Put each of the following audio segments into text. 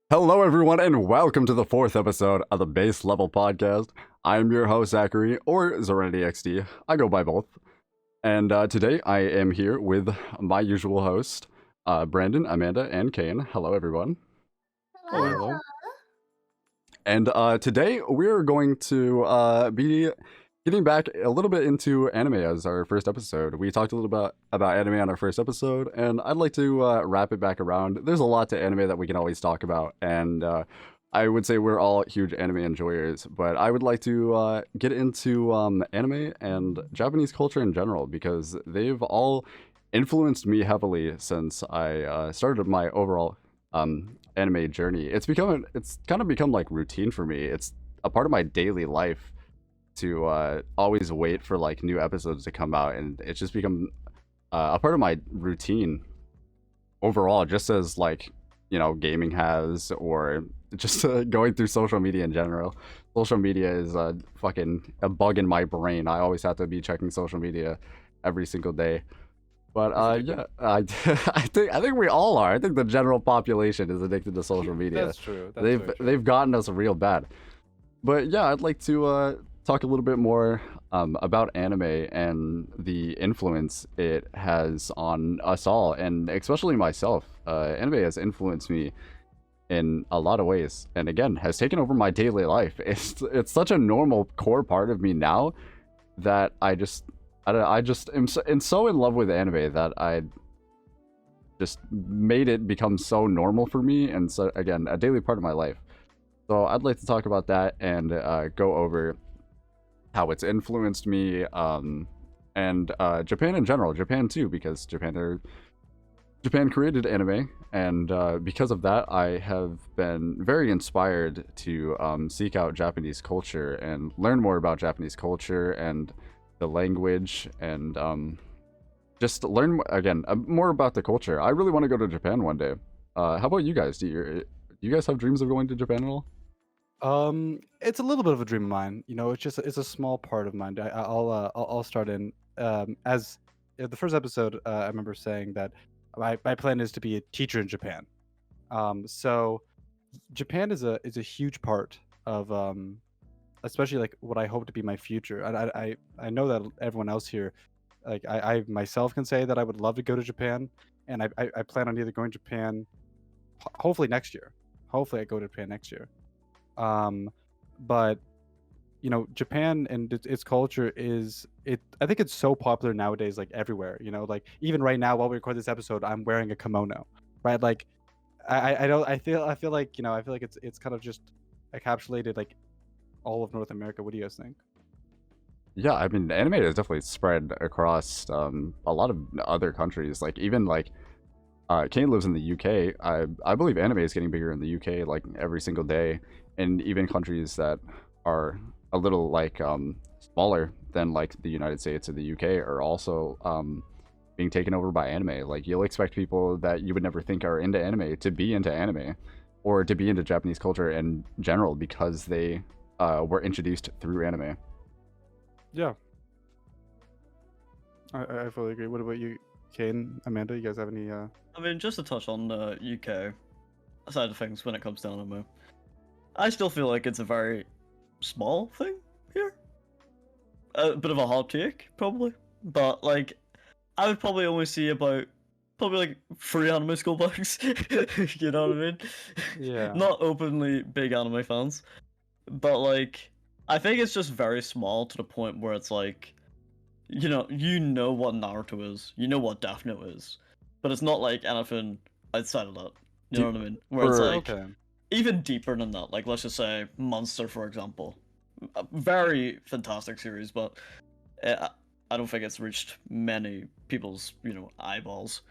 Hello, everyone, and welcome to the fourth episode of the Base Level Podcast. I'm your host, Zachary, or Zerenityxd. I go by both. And today I am here with my usual host, Brandon, Amanda, and Kane. Hello, everyone. Hello, Hello. hello. And today we're going to be getting back a little bit into anime as our first episode. We talked a little bit about anime on our first episode, and I'd like to wrap it back around. There's a lot to anime that we can always talk about, and I would say we're all huge anime enjoyers, but I would like to get into anime and Japanese culture in general because they've all influenced me heavily since I started my overall anime journey. It's kind of become like routine for me. It's a part of my daily life to always wait for like new episodes to come out, and it's just become a part of my routine overall, just as like gaming has, or just going through social media in general. Social media is fucking a bug in my brain. I always have to be checking social media every single day. But yeah, I think we all are. I think the general population is addicted to social media. That's true. That's they've very true. they've gotten us real bad. But yeah, I'd like to talk a little bit more about anime and the influence it has on us all, and especially myself. Anime has influenced me in a lot of ways, and again, has taken over my daily life. It's such a normal core part of me now that I just am so in love with anime that I just made it become so normal for me, and so again, a daily part of my life. So I'd like to talk about that and go over how it's influenced me, and Japan in general, Japan too, because Japan created anime, and because of that, I have been very inspired to seek out Japanese culture and learn more about Japanese culture and the language, and just learn again more about the culture. I really want to go to Japan one day. How about you guys? Do you guys have dreams of going to Japan at all? It's a little bit of a dream of mine. It's a small part of mine. I'll start in as the first episode. I remember saying that my plan is to be a teacher in Japan. So Japan is a huge part of especially like what I hope to be my future. I know that everyone else here, like I myself can say that I would love to go to Japan, and I plan on either going to Japan, hopefully next year. Hopefully I go to Japan next year. But Japan and its culture I think it's so popular nowadays, like everywhere. Like even right now while we record this episode, I'm wearing a kimono, right? Like I don't I feel like it's kind of just encapsulated like all of North America. What do you guys think? Yeah, I mean, anime is definitely spread across a lot of other countries. Like even like Kane lives in the UK. I believe anime is getting bigger in the UK like every single day, and even countries that are a little like smaller than like the United States or the UK are also being taken over by anime. Like you'll expect people that you would never think are into anime to be into anime, or to be into Japanese culture in general because they were introduced through anime. Yeah, I fully agree. What about you, Kane, Amanda? You guys have any? I mean, just to touch on the UK side of things when it comes to anime, I still feel like it's a very small thing here. A bit of a hot take, probably. But, like, I would probably only see probably like 3 anime school bags. You know what I mean? Yeah. Not openly big anime fans. But, like, I think it's just very small to the point where it's like, you know what Naruto is, you know what Death Note is, but it's not like anything outside of that. You know what I mean? Where it's like Okay. even deeper than that. Like let's just say Monster, for example, a very fantastic series, but I don't think it's reached many people's eyeballs.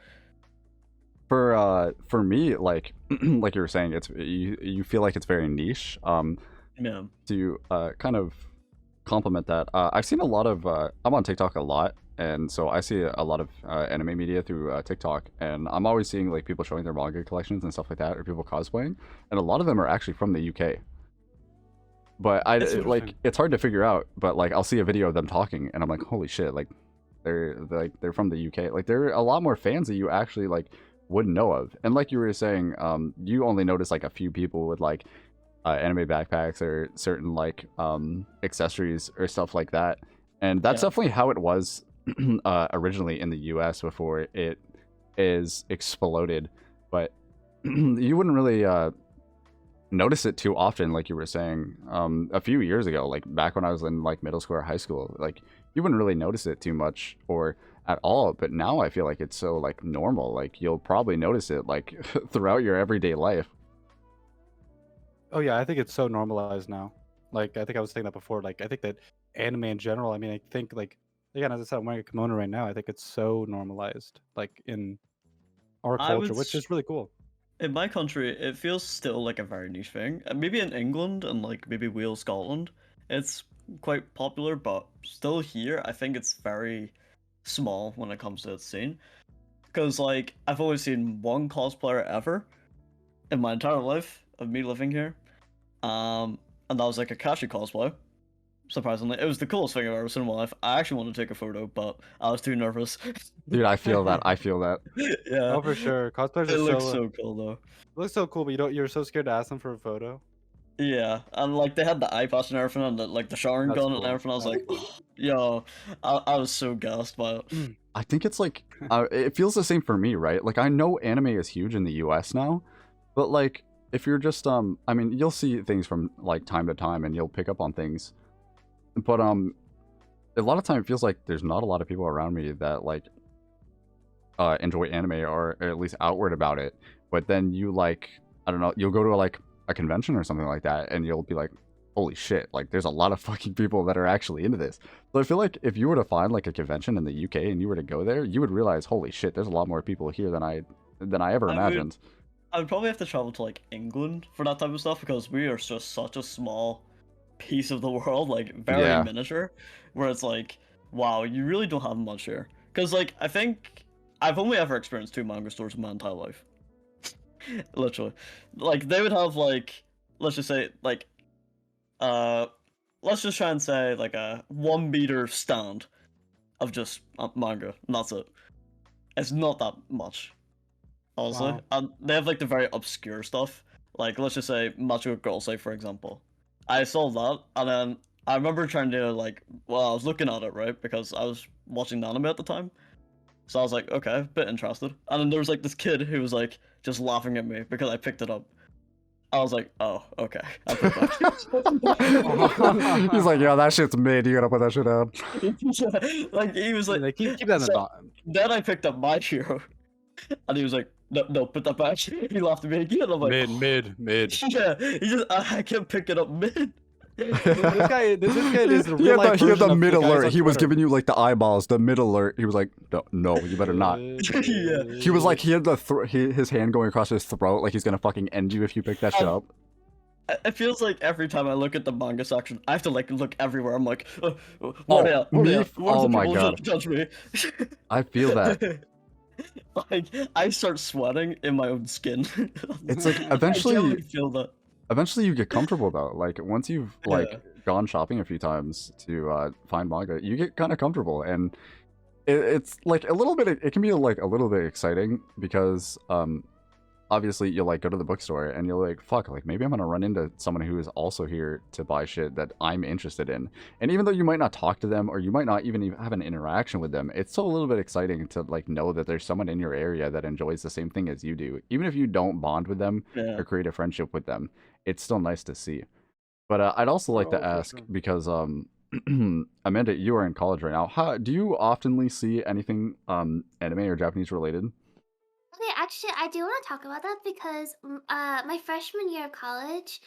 For me, like like you were saying, it's you feel like it's very niche. Yeah. To kind of complement that, I've seen a lot of I'm on TikTok a lot, and so I see a lot of anime media through TikTok, and I'm always seeing like people showing their manga collections and stuff like that, or people cosplaying, and a lot of them are actually from the UK. But That's like interesting. it's hard to figure out, but like I'll see a video of them talking and I'm like, holy shit, like they're from the UK. Like there are a lot more fans that you actually like wouldn't know of. And like you were saying, you only notice like a few people with like anime backpacks or certain like accessories or stuff like that. And that's Yeah. definitely how it was originally in the US before it is exploded. But you wouldn't really notice it too often, like you were saying. A few years ago, like back when I was in like middle school or high school, like you wouldn't really notice it too much or at all. But now I feel like it's so like normal. Like you'll probably notice it like throughout your everyday life. Oh yeah, I think it's so normalized now. Like I think I was saying that before. Like I think that anime in general. I mean, I think like again, as I said, I'm wearing a kimono right now. I think it's so normalized, like in our I would culture, which is really cool. in my country, it feels still like a very niche thing. Maybe in England and like maybe Wales, Scotland, it's quite popular, but still here, I think it's very small when it comes to its scene. Because like I've only seen one cosplayer ever in my entire life of me living here, and that was like a Kashi cosplay. Surprisingly, it was the coolest thing I've ever seen in my life. I actually wanted to take a photo, but I was too nervous. Dude, I feel that. I feel that. Yeah, Oh, for sure. Cosplayers it are looks so so cool though. looks so cool, but you're so scared to ask them for a photo. Yeah, and like they had the eye patch and everything, and like the showering That's gun and cool. everything. I was That's like, cool. yo, I was so gassed by it. I think it's like it feels the same for me, right? Like I know anime is huge in the US now, but like if you're just I mean, you'll see things from like time to time and you'll pick up on things. But a lot of time it feels like there's not a lot of people around me that like enjoy anime or at least outward about it. But then you like I don't know, you'll go to like a convention or something like that and you'll be like, holy shit, like there's a lot of fucking people that are actually into this. So I feel like if you were to find like a convention in the UK and you were to go there, you would realize, holy shit, there's a lot more people here than I ever I would, imagined. I would probably have to travel to like England for that type of stuff because we are just such a small piece of the world, like very Yeah. miniature, where it's like, wow, you really don't have much here. Because like I think I've only ever experienced two manga stores in my entire life. Literally, like they would have like, let's just say like uh let's just try and say like a 1 meter stand of just manga, and that's it. It's not that much, honestly. Wow. And they have like the very obscure stuff, like let's just say Macho Girl, say for example. I saw that, and then I remember trying to like, well, I was looking at it right because I was watching the anime at the time, so I was like, okay, a bit interested. And then there was like this kid who was like just laughing at me because I picked it up. I was like, oh, okay. I put He's like, yo, that shit's mid. You gotta put that shit out. like he was like, Like keep that in the so, bottom. then I picked up my hero, and he was like, no, no, put that back. He laughed at me again. I'm like, Mid. yeah. He just, I can't pick it up mid. This guy is the He real had life he had version the of mid the guys alert. on He was Twitter. giving you like the eyeballs, the mid alert. He was like, no, you better not. Yeah. He was like, he had the his hand going across his throat, like he's gonna fucking end you if you pick that shit up. It feels like every time I look at the manga section, I have to like look everywhere. I'm like, Oh, where's me? Oh the my people God. judge me? I feel that. Like I start sweating in my own skin. It's like I eventually genuinely feel that. you get comfortable though. Like once you've like Yeah. gone shopping a few times to find manga, you get kind of comfortable, and it's like a little bit. It can be like a little bit exciting because obviously you'll like go to the bookstore and you're like, fuck, like maybe I'm gonna run into someone who is also here to buy shit that I'm interested in. And even though you might not talk to them or you might not even have an interaction with them, it's still a little bit exciting to like know that there's someone in your area that enjoys the same thing as you do. Even if you don't bond with them Yeah. or create a friendship with them, it's still nice to see. But I'd also like to Oh, for ask sure. because Amanda, you are in college right now. How do you oftenly see anything anime or Japanese related? Okay, actually, I do want to talk about that because my freshman year of college,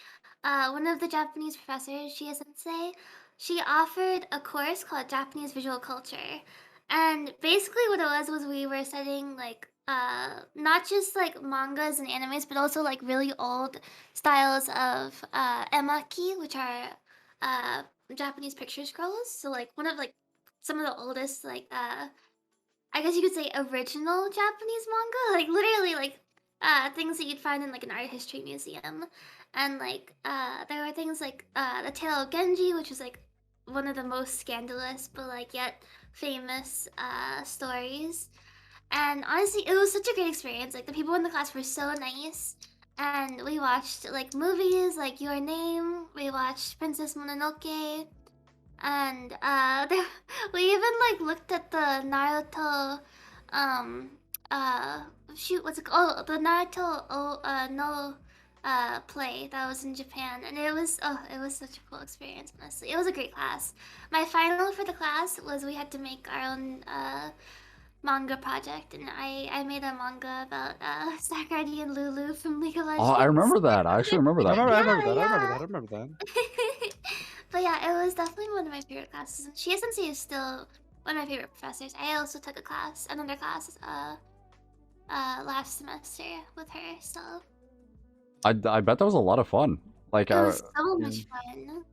one of the Japanese professors, Shia Sensei, she offered a course called Japanese Visual Culture. And basically what it was we were studying like not just like mangas and animes, but also like really old styles of emaki, which are uh Japanese picture scrolls. So like one of like some of the oldest like I guess you could say original Japanese manga, like literally like things that you'd find in like an art history museum. And like there were things like the Tale of Genji, which was like one of the most scandalous but like yet famous stories. And honestly, it was such a great experience. Like the people in the class were so nice, and we watched like movies like Your Name. We watched Princess Mononoke, and we even like looked at the Naruto, um, shoot, what's it called? Oh, the Naruto no play that was in Japan, and it was such a cool experience. Honestly, it was a great class. My final for the class was we had to make our own manga project, and I made a manga about Sakuragi and Lulu from League of Oh, I Legends. remember that. I actually remember I that. remember that. But yeah, it was definitely one of my favorite classes. And Shia Sensei is still one of my favorite professors. I also took another class, last semester with her. So I bet that was a lot of fun. Like it was so much fun.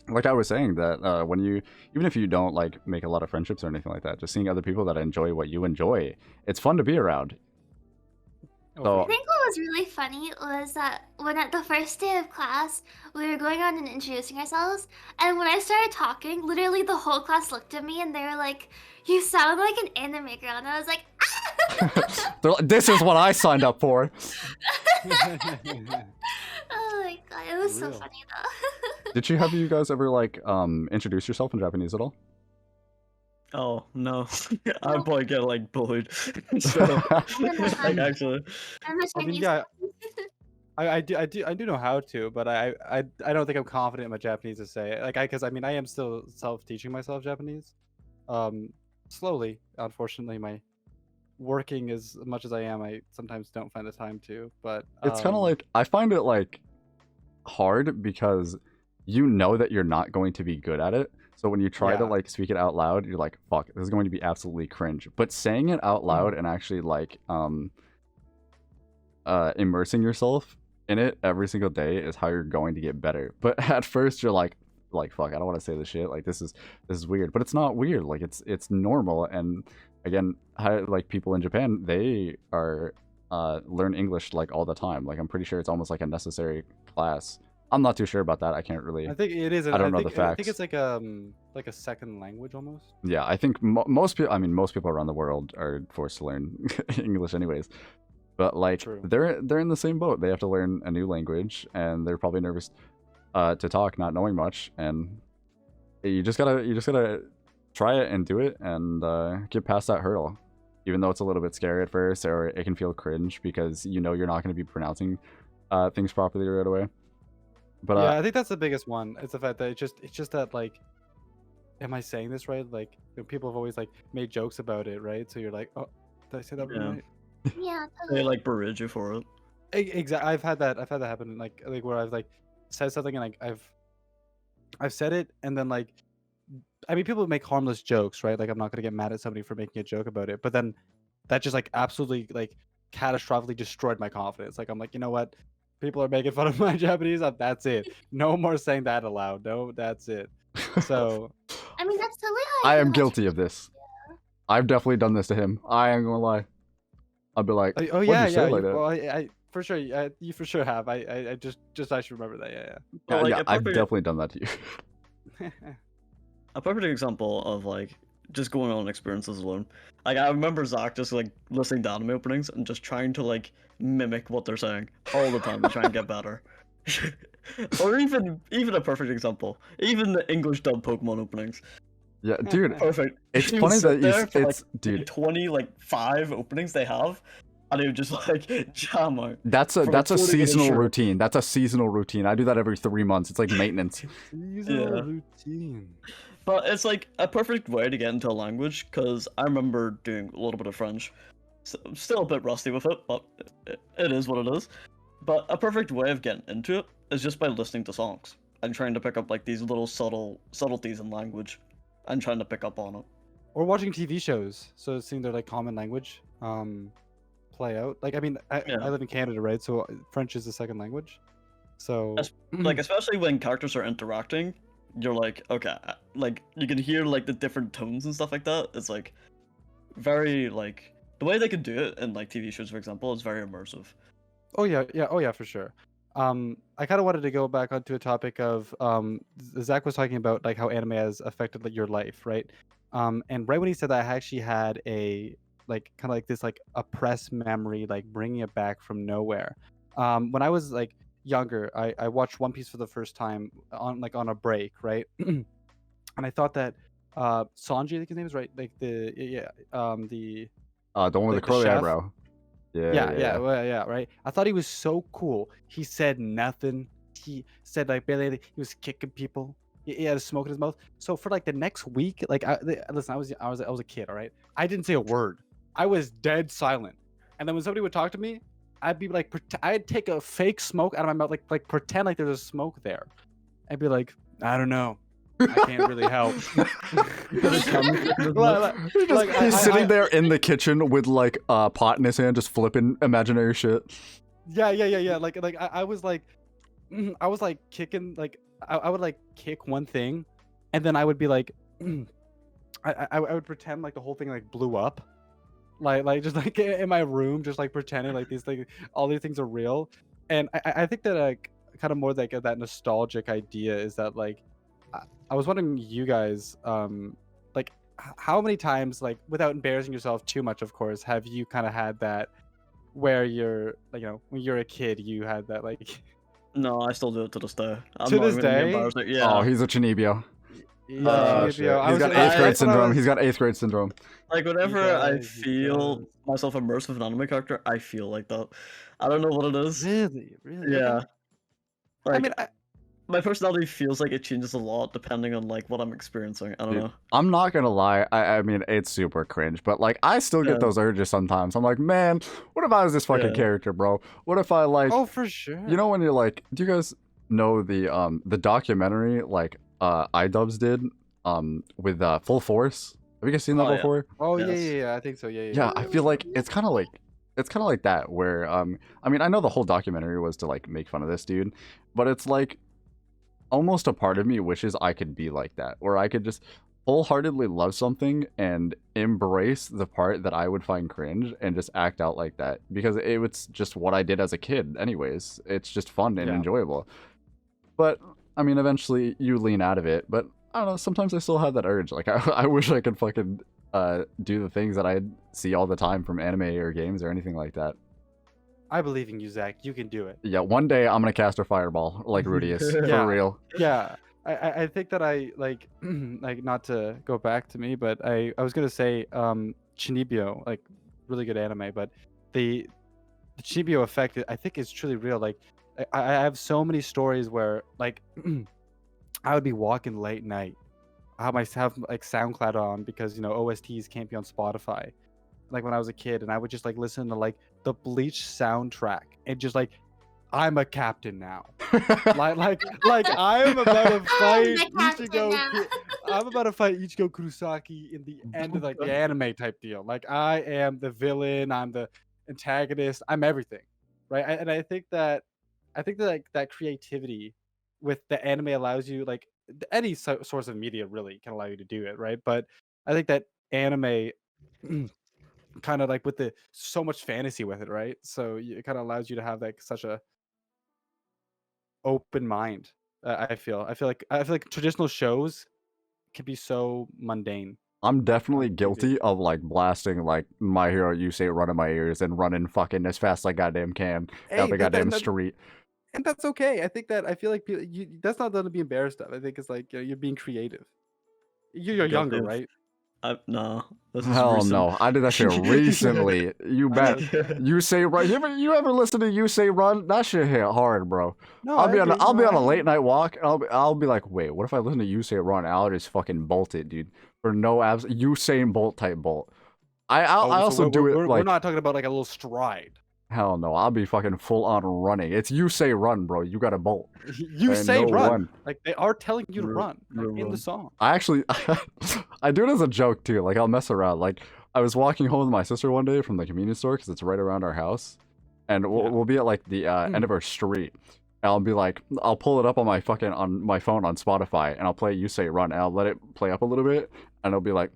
like I was saying that when you, even if you don't like make a lot of friendships or anything like that, just seeing other people that enjoy what you enjoy, it's fun to be around. Oh, I think what was really funny was that when at the first day of class, we were going on and introducing ourselves, and when I started talking, literally the whole class looked at me and they were like, "You sound like an anime girl," and I was like, They're like, this is what I signed up for. "Oh my god, it was so Real. funny though." Did you guys ever like introduce yourself in Japanese at all? Oh no, I'd probably get like bullied. So, like actually, I'm a I mean, Chinese. yeah, I do know how to, but I don't think I'm confident in my Japanese to say it. Like because I mean I am still self-teaching myself Japanese, slowly. Unfortunately, my working as much as I am, I sometimes don't find the time to. But It's kind of like, I find it like hard because you know that you're not going to be good at it. So when you try to Yeah. like speak it out loud, you're like, fuck, this is going to be absolutely cringe. But saying it out loud and actually like immersing yourself in it every single day is how you're going to get better. But at first you're like fuck, I don't want to say this shit. Like this is weird. But it's not weird. Like it's normal. And again, like people in Japan, they are learn English like all the time. Like I'm pretty sure it's almost like a necessary class. I'm not too sure about that. I can't really. I think it is. I don't know the I think facts. it's like a second language almost. Yeah, I think most people. I mean, most people around the world are forced to learn English, anyways. But like, True. they're in the same boat. They have to learn a new language, and they're probably nervous to talk, not knowing much. And you just gotta try it and do it, and get past that hurdle. Even though it's a little bit scary at first, or it can feel cringe because you know you're not going to be pronouncing things properly right away. But Yeah, I think that's the biggest one. It's the fact that it's just that like, am I saying this right? Like people have always like made jokes about it, right? So you're like, oh, did I say that Yeah. right? Yeah, they totally. like berate you for it. Exactly. I've had that happen. Like where I've like said something and like I've said it and then like, I mean, people make harmless jokes, right? Like I'm not gonna get mad at somebody for making a joke about it, but then that just like absolutely like catastrophically destroyed my confidence. Like I'm like, you know what? People are making fun of my Japanese. That's it. No more saying that aloud. No, that's it. So I mean, that's totally how I feel am about guilty of this. I've definitely done this to him. I ain't gonna lie. I'll be like, oh "Why'd yeah, you say yeah. it like You, that?" well, I for sure. You for sure have. I just I should remember that. Yeah, But, Yeah, like, yeah, a I've perfect- definitely done that to you. yeah. A perfect example of like just going on experiences alone. Like I remember Zach just like listening to anime openings and just trying to like mimic what they're saying all the time to try and get better. Or even a perfect example, even the English dub Pokemon openings. Yeah, dude. Perfect. It's He would funny sit that there for, it's like, dude. 20 like 5 openings they have, and he would just like jam out. That's a for, like, that's a 40 minutes seasonal straight. routine. That's a seasonal routine. I do that every 3 months. It's like maintenance. Seasonal Yeah. routine. But it's like a perfect way to get into a language, because I remember doing a little bit of French. So I'm still a bit rusty with it, but it is what it is. But a perfect way of getting into it is just by listening to songs and trying to pick up like these little subtleties in language and trying to pick up on it. Or watching TV shows, so seeing their like common language play out. Like I mean, Yeah. I live in Canada, right? So French is the second language. So Like especially when characters are interacting, you're like, okay, like you can hear like the different tones and stuff like that. It's like very like the way they can do it in like TV shows, for example, is very immersive. oh yeah, for sure. I kind of wanted to go back onto a topic of Zach was talking about like how anime has affected like, your life, right? And right when he said that, I actually had a like kind of like this like oppressed memory, like bringing it back from nowhere. When I was like younger, I watched One Piece for the first time on a break, right? And I thought that Sanji, I think his name is right, like the one with the curly chef. eyebrow. Yeah. Well, yeah, right. I thought he was so cool. He said nothing. He said like barely. He was kicking people. He had a smoke in his mouth. So for like the next week, like listen, I was a kid, all right. I didn't say a word. I was dead silent. And then when somebody would talk to me, I'd be like, I'd take a fake smoke out of my mouth, like pretend like there's a smoke there. I'd be like, I don't know. I can't really help. He's sitting there in the kitchen with like a pot in his hand, just flipping imaginary shit. Yeah. Like I was like kicking, like I would like kick one thing, and then I would be like, I would pretend like the whole thing like blew up, like just like in my room, just like pretending like these like all these things are real. And I think that like kind of more like that nostalgic idea is that like I was wondering you guys like how many times, like without embarrassing yourself too much of course, have you kind of had that where you're like, you know, when you're a kid you had that like No, I still do it to this day. I'm To not this even gonna be day? embarrassed. Yeah. Oh, he's a Chinibio. Yeah, Shit. I He's was- got I- 8th grade that's what I syndrome. was- He's got 8th grade syndrome. Like whenever He I does, he feel does. myself immersed with an anime character, I feel like that. I don't know what it is. Really? Yeah. Okay. Like I mean, my personality feels like it changes a lot depending on like what I'm experiencing. I don't Dude, know. I'm not gonna lie. I mean, it's super cringe, but like, I still get Yeah. those urges sometimes. I'm like, man, what if I was this fucking Yeah. character, bro? What if I like, oh, for sure. you know, when you're like, do you guys know the documentary like iDubbbz did with Full Force? Have you guys seen that Oh, yeah. before? Oh, Yes. yeah, I think so. Yeah. Yeah, I feel like it's kind of like that where I mean, I know the whole documentary was to like make fun of this dude, but it's like almost a part of me wishes I could be like that, where I could just wholeheartedly love something and embrace the part that I would find cringe and just act out like that, because it was just what I did as a kid anyways. It's just fun and Yeah. enjoyable. But I mean, eventually you lean out of it, but I don't know, sometimes I still have that urge. Like I wish I could fucking do the things that I see all the time from anime or games or anything like that. I believe in you, Zach. You can do it. Yeah, one day I'm gonna cast a fireball like Rudius. Yeah. For real. Yeah. I think that I like like, not to go back to me, but I was gonna say Chinibyo, like really good anime, but the Chinibyo effect I think is truly real. Like I have so many stories where like I would be walking late night. I have like SoundCloud on because, you know, OSTs can't be on Spotify. Like when I was a kid, and I would just like listen to like the Bleach soundtrack and just like, I'm a captain now. like I'm about to fight the captain Ichigo. now. I'm about to fight Ichigo Kurosaki in the end of like the anime type deal. Like I am the villain. I'm the antagonist. I'm everything, right? And I think that like that creativity with the anime allows you, like any source of media really can allow you to do it, right? But I think that anime kind of like with the so much fantasy with it, right? So it kind of allows you to have like such a open mind. I feel like traditional shows can be so mundane. I'm definitely on TV. guilty of like blasting like My Hero You Say Run in my ears and running fucking as fast as I goddamn can down the goddamn street. And that's okay. I think that I feel like that's not to be embarrassed of. I think it's like, you know, you're being creative. You're younger, Guilty of- right? No. This is Hell recent. no, I did that shit recently. You bet. You Say Run. You ever listen to You Say Run? That shit hit hard, bro. No, I'll be I on get I'll you, be on a I- late night walk and I'll be like, wait, what if I listen to You Say Run? I'll just fucking bolt it, dude. For no abs, Usain Bolt type bolt. I Oh, so also do it we're like, not talking about like a little stride. hell no, I'll be fucking full on running. It's You Say Run, bro. You got to bolt. You And say no run. Like they are telling you to Ru- run like, in run. the song. I actually I do it as a joke too. Like I'll mess around. Like I was walking home with my sister one day from the convenience store because it's right around our house, and we'll be at like the end of our street. And I'll be like, I'll pull it up on my phone on Spotify, and I'll play You Say Run, and I'll let it play up a little bit, and it'll be like,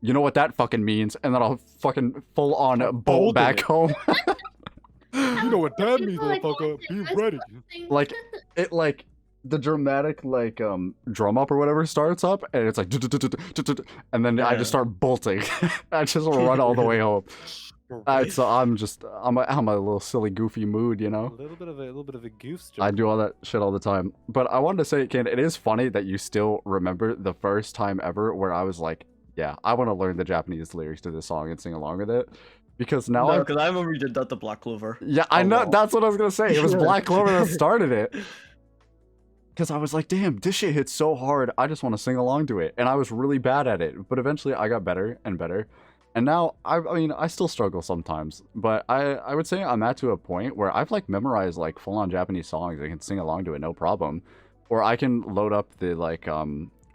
you know what that fucking means, and then I'll fucking full on bolt bolt back it. home. You know what that means, People, like, motherfucker. want Be to ready. Like it like the dramatic like drum up or whatever starts up, and it's like and then I just Yeah. start bolting. I just run all the way home. So I'm a little silly goofy mood, you A know. little bit of a goofs. I do all that shit all the time. But I wanted to say, Kane, it is funny that you still remember the first time ever where I was like, yeah, I want to learn the Japanese lyrics to this song and sing along with it. Because now No, because I remember you did that to Black Clover. yeah, I a know, lot. that's what I was gonna say. It was Yeah. Black Clover that started it. Because I was like, damn, this shit hits so hard. I just want to sing along to it. And I was really bad at it. But eventually I got better and better. And now, I mean, I still struggle sometimes. But I would say I'm at to a point where I've like memorized like full-on Japanese songs. I can sing along to it, no problem. Or I can load up the like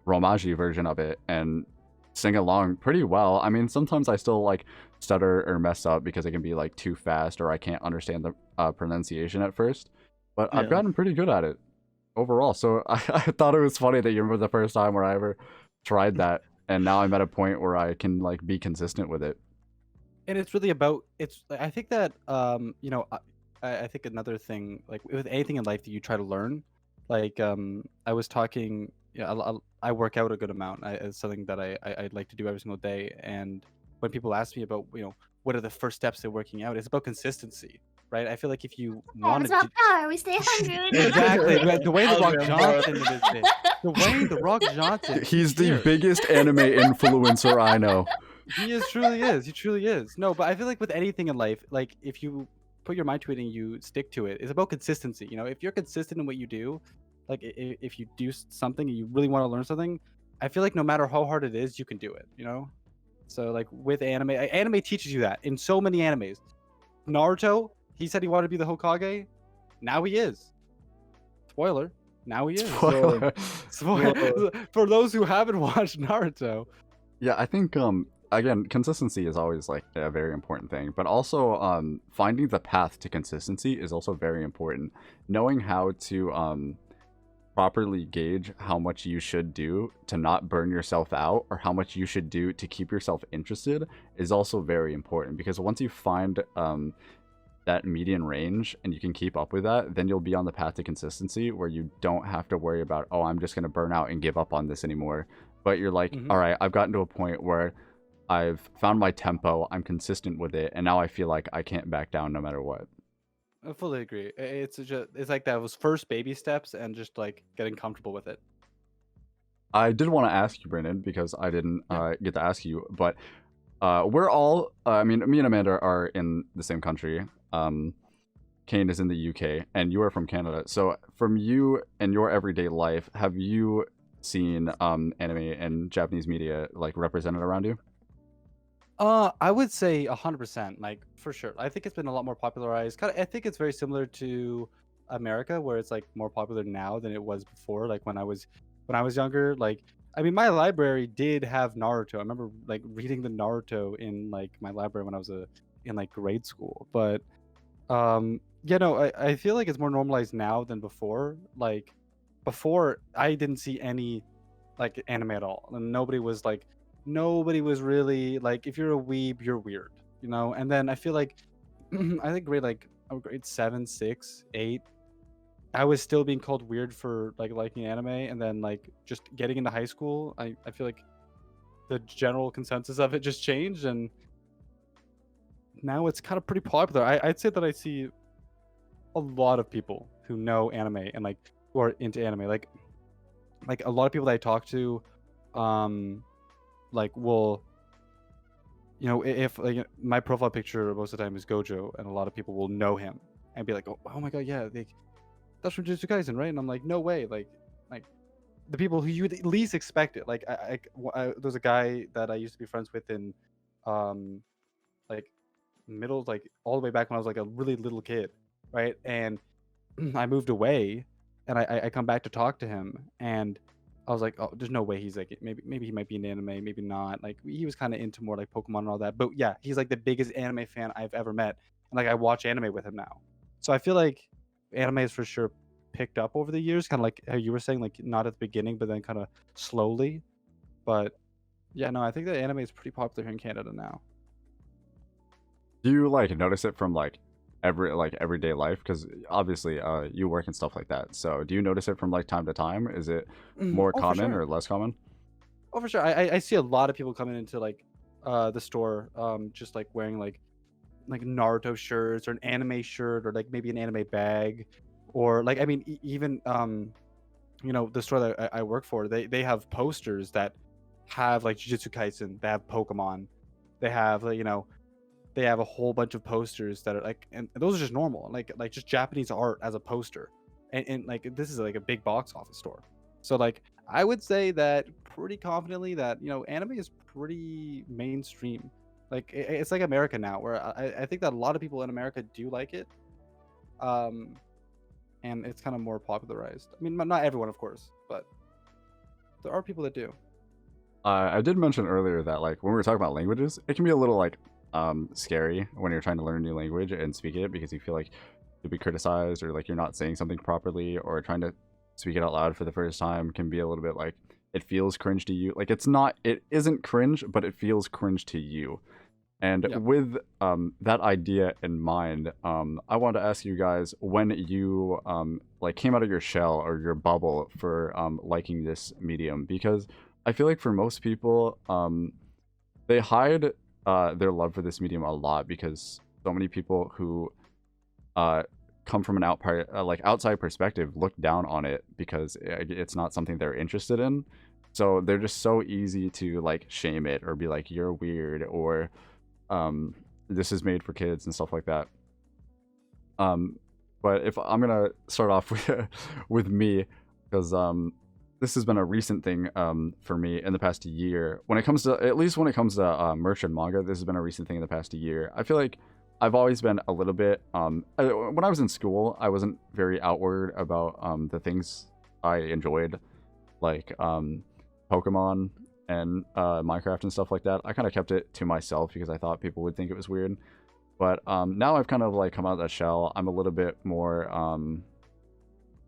Romaji version of it and sing along pretty well. I mean, sometimes I still like stutter or mess up because it can be like too fast or I can't understand the pronunciation at first. But I've Yeah. gotten pretty good at it overall. So I thought it was funny that you remember the first time where I ever tried that, and now I'm at a point where I can like be consistent with it. And it's really about I think that you know, I think another thing, like with anything in life that you try to learn, like I was talking, yeah, I work out a good amount. It's something that I'd like to do every single day. And when people ask me about, you know, what are the first steps to working out, it's about consistency, right? I feel like if you Yeah, it's wanted about to power. We stay hungry. exactly the way the I'll Rock remember. Johnson did his bit, the way the Rock Johnson, He's the here. biggest anime influencer I know. He is truly is. He truly is. No, but I feel like with anything in life, like if you put your mind to it and you stick to it, it's about consistency. You know, if you're consistent in what you do, like if you do something and you really want to learn something, I feel like no matter how hard it is, you can do it. You know, so like with anime, anime teaches you that in so many animes. Naruto, he said he wanted to be the Hokage. Now he is. Spoiler. Now he is. So, for those who haven't watched Naruto. Yeah, I think again, consistency is always like a very important thing, but also finding the path to consistency is also very important. Knowing how to properly gauge how much you should do to not burn yourself out or how much you should do to keep yourself interested is also very important, because once you find that median range and you can keep up with that, then you'll be on the path to consistency where you don't have to worry about, oh, I'm just going to burn out and give up on this anymore. But you're like, all right, I've gotten to a point where I've found my tempo, I'm consistent with it, and now I feel like I can't back down no matter what. I fully agree. It's like that was first baby steps and just like getting comfortable with it. I did want to ask you, Brandon, because I didn't Yeah. get to ask you, but we're all, I mean, me and Amanda are in the same country. Kane is in the UK, and you are from Canada. So from you and your everyday life, have you seen anime and Japanese media like represented around you? I would say 100%, like for sure. I think it's been a lot more popularized. I think it's very similar to America, where it's like more popular now than it was before. Like when I was younger, like I mean, my library did have Naruto. I remember like reading the Naruto in like my library when I was in like grade school. But yeah, no, I feel like it's more normalized now than before. Like before, I didn't see any like anime at all, and nobody was really like, if you're a weeb, you're weird, you know. And then I feel like I think grade 7, 6, 8, I was still being called weird for like liking anime. And then like just getting into high school, I feel like the general consensus of it just changed, and now it's kind of pretty popular. I'd say that I see a lot of people who know anime and like who are into anime, like a lot of people that I talk to like will, you know, if like my profile picture most of the time is Gojo, and a lot of people will know him and be like, oh my god, yeah, that's from Jujutsu Kaisen, right? And I'm like, no way. Like the people who you would at least expect it. Like there's a guy that I used to be friends with in like middle, like all the way back when I was like a really little kid, right? And I moved away, and I come back to talk to him, and I was like, oh, there's no way he's like, maybe he might be in anime, maybe not. Like he was kind of into more like Pokemon and all that, but yeah, he's like the biggest anime fan I've ever met, and like I watch anime with him now. So I feel like anime is for sure picked up over the years, kind of like how you were saying, like not at the beginning, but then kind of slowly. But yeah, no, I think that anime is pretty popular here in Canada now. Do you like notice it from like everyday life? Because obviously you work and stuff like that. So do you notice it from like time to time? Is it more Oh, for common sure. or less common? Oh, for sure. I see a lot of people coming into like the store, just like wearing like Naruto shirts or an anime shirt or like maybe an anime bag, or like I mean even you know, the store that I work for, they have posters that have like Jujutsu Kaisen, they have Pokemon, they have like, you know, they have a whole bunch of posters that are like, and those are just normal, like just Japanese art as a poster, and like this is like a big box office store, so like I would say that pretty confidently that you know anime is pretty mainstream, like it's like America now, where I think that a lot of people in America do like it, um, and it's kind of more popularized. I mean, not everyone, of course, but there are people that do. I did mention earlier that like when we were talking about languages, it can be a little like scary when you're trying to learn a new language and speak it because you feel like you'll be criticized or like you're not saying something properly, or trying to speak it out loud for the first time can be a little bit like it feels cringe to you. Like it isn't cringe, but it feels cringe to you. And Yeah. with that idea in mind, I wanted to ask you guys when you like came out of your shell or your bubble for liking this medium, because I feel like for most people, they hide their love for this medium a lot because so many people who uh, come from an like outside perspective look down on it because it's not something they're interested in. So they're just so easy to like shame it or be like you're weird, or this is made for kids and stuff like that. But if I'm gonna start off with me, because this has been a recent thing for me in the past year. When it comes to, at least when it comes to merch and manga, this has been a recent thing in the past year. I feel like I've always been a little bit when I was in school, I wasn't very outward about the things I enjoyed, like Pokemon and Minecraft and stuff like that. I kind of kept it to myself because I thought people would think it was weird. But now I've kind of like come out of that shell. I'm a little bit more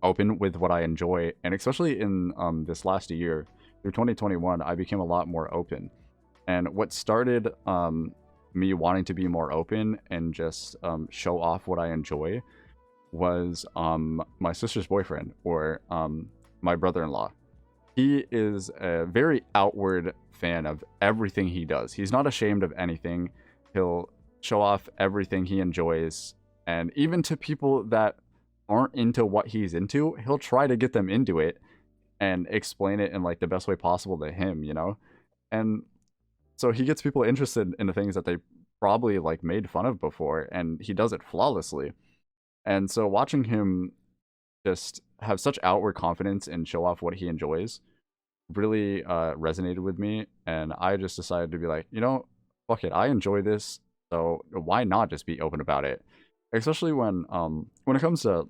open with what I enjoy, and especially in this last year through 2021, I became a lot more open. And what started me wanting to be more open and just show off what I enjoy was my sister's boyfriend, or my brother-in-law. He is a very outward fan of everything he does. He's not ashamed of anything. He'll show off everything he enjoys, and even to people that aren't into what he's into, he'll try to get them into it and explain it in like the best way possible to him, you know? And so he gets people interested in the things that they probably like made fun of before, and he does it flawlessly. And so watching him just have such outward confidence and show off what he enjoys really resonated with me, and I just decided to be like, you know, fuck it, I enjoy this, so why not just be open about it? Especially when it comes to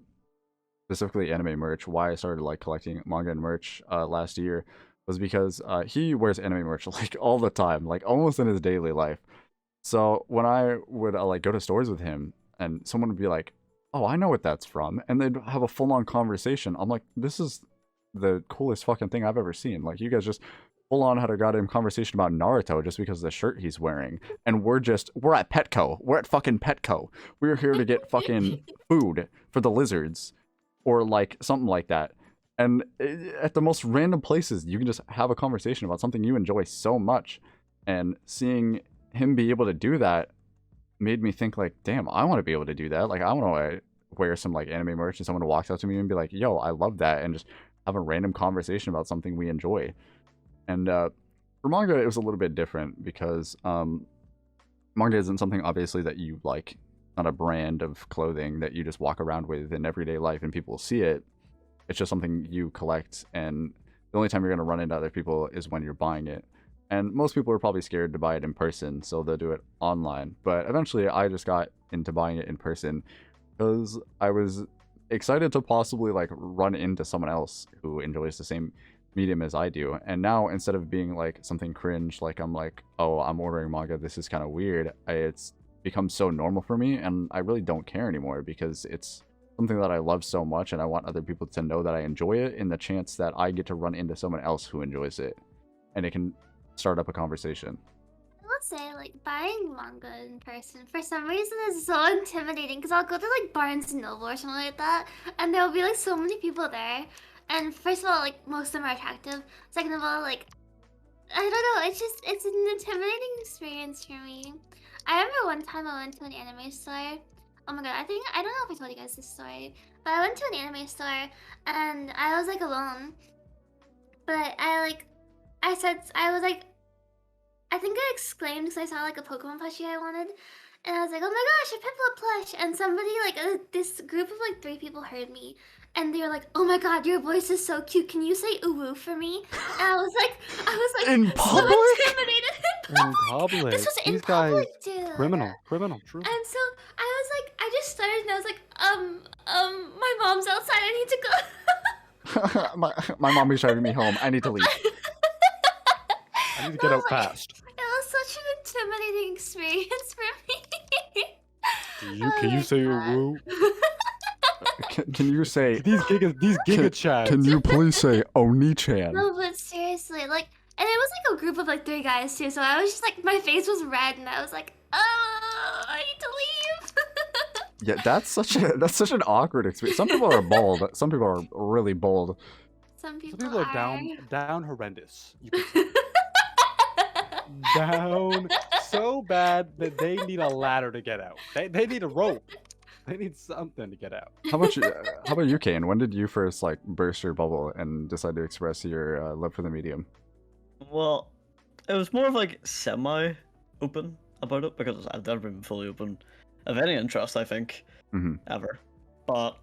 specifically anime merch. Why I started like collecting manga and merch last year was because he wears anime merch like all the time, like almost in his daily life. So when I would like go to stores with him and someone would be like, "Oh, I know what that's from," and they'd have a full-on conversation, I'm like, "This is the coolest fucking thing I've ever seen." Like, you guys just full on had a goddamn conversation about Naruto just because of the shirt he's wearing, and we're at Petco. We're at fucking Petco. We're here to get fucking food for the lizards, or like something like that. And at the most random places, you can just have a conversation about something you enjoy so much, and seeing him be able to do that made me think like, damn, I want to be able to do that. Like, I want to wear some like anime merch and someone walks up to me and be like, yo, I love that, and just have a random conversation about something we enjoy. And for manga, it was a little bit different because manga isn't something obviously that you like, not a brand of clothing that you just walk around with in everyday life and people see it. It's just something you collect, and the only time you're going to run into other people is when you're buying it. And most people are probably scared to buy it in person, so they'll do it online. But eventually I just got into buying it in person because I was excited to possibly like run into someone else who enjoys the same medium as I do. And now, instead of being like something cringe, like I'm like, oh, I'm ordering manga, this is kind of weird, it's become so normal for me, and I really don't care anymore because it's something that I love so much, and I want other people to know that I enjoy it, in the chance that I get to run into someone else who enjoys it, and it can start up a conversation. I love will say, like, buying manga in person for some reason is so intimidating because I'll go to like Barnes and Noble or something like that, and there'll be like so many people there. And first of all, like most of them are attractive. Second of all, like I don't know, it's an intimidating experience for me. I remember one time I went to an anime store. Oh my god, I don't know if I told you guys this story, but I went to an anime store and I was like alone. But I was like, I think I exclaimed because I saw like a Pokemon plushie I wanted. And I was like, oh my gosh, a Piplup plush! And somebody, like, this group of like 3 people heard me. And they were like, oh my god, your voice is so cute. Can you say uwu for me? And I was like, In so public? intimidated. In public. This was in These guys, public, dude. criminal, true. And so I was like, I just started and I was like, my mom's outside. I need to go. my mom is driving me home. I need to leave. I need to get out fast. It was such an intimidating experience for me. Can you say God. woo? Can you say These giga chats. Can you please say Oni-chan? No, but seriously, like, and it was like a group of like 3 guys too, so I was just like, my face was red, and I was like, oh, I need to leave. Yeah, that's such an awkward experience. Some people are bold. Some people are really bold. Some people, Some people are down horrendous. You could say. Down so bad that they need a ladder to get out. They need a rope. They need something to get out. How about you, Kane? When did you first like burst your bubble and decide to express your love for the medium? Well, it was more of like semi-open about it because I've never been fully open of any interest, I think, ever. But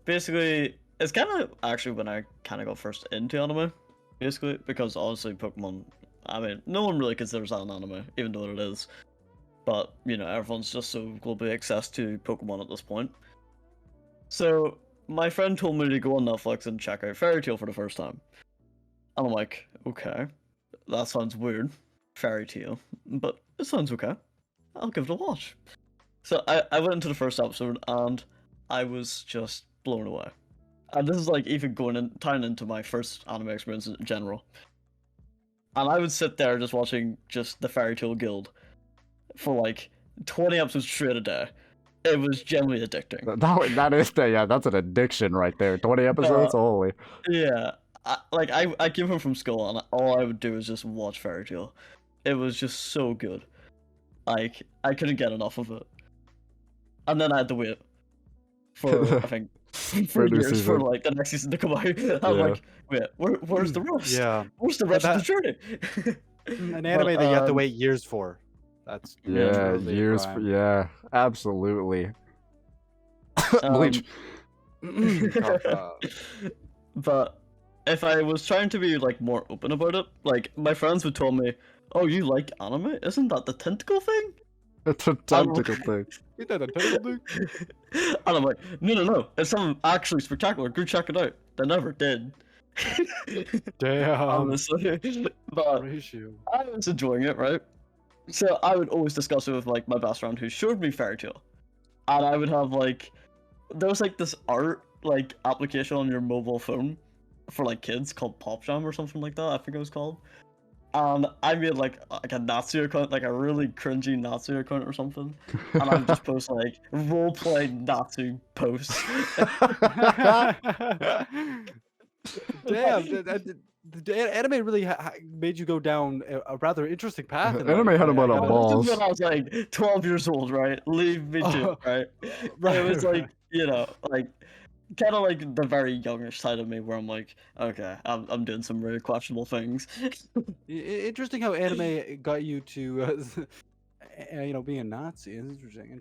basically, it's kind of actually when I kind of got first into anime, basically, because honestly, Pokemon, I mean, no one really considers that an anime, even though it is. But, you know, everyone's just so globally obsessed to Pokemon at this point. So, my friend told me to go on Netflix and check out Fairy Tail for the first time. And I'm like, okay, that sounds weird, Fairy Tail, but it sounds okay. I'll give it a watch. So, I went into the first episode, and I was just blown away. And this is like even tying into my first anime experience in general. And I would sit there just watching just the Fairy Tail Guild for like 20 episodes straight a day. It was genuinely addicting. That's an addiction right there. 20 episodes, holy. Yeah, I came home from school and all I would do is just watch Fairy Tail. It was just so good. Like, I couldn't get enough of it. And then I had to wait for, I think, 3 years for like the next season to come out. I'm like, wait, where's the rest? Yeah. Where's the rest of the journey? An anime that you have to wait years for. That's really years. Yeah, absolutely. Bleach. But if I was trying to be like more open about it, like my friends would tell me, "Oh, you like anime? Isn't that the tentacle thing?" It's a tentacle thing. Is that a tentacle thing? And I'm like, no, it's something actually spectacular. Go check it out. They never did. Damn. Honestly, but Ratio. I was enjoying it, right? So I would always discuss it with like my best friend who showed me Fairy Tail, and I would have like, there was like this art like application on your mobile phone for like kids called Pop Jam or something like that. I think it was called. And I made like a Natsu account, like a really cringy Natsu account or something, and I would just post like roleplay Natsu posts. Damn, the anime really made you go down a rather interesting path. Anime had about a balls. When I was like 12 years old, right? Leave me to it, right? Right. It was like, you know, like kind of like the very youngish side of me where I'm like, okay, I'm doing some really questionable things. Interesting how anime got you to, being a Nazi. It's interesting.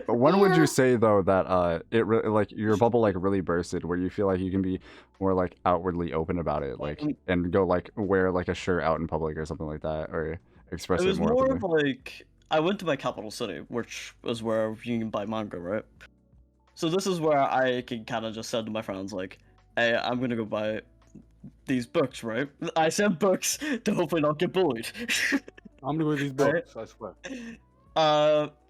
When would you say though that it really like your bubble like really bursted, where you feel like you can be more like outwardly open about it, like and go like wear like a shirt out in public or something like that, or express It it was more more openly? of like, I went to my capital city, which was where you can buy manga, right? So this is where I can kind of just said to my friends like, hey, I'm gonna go buy these books, right? I said books to hopefully not get bullied. I'm gonna go with these books, I swear.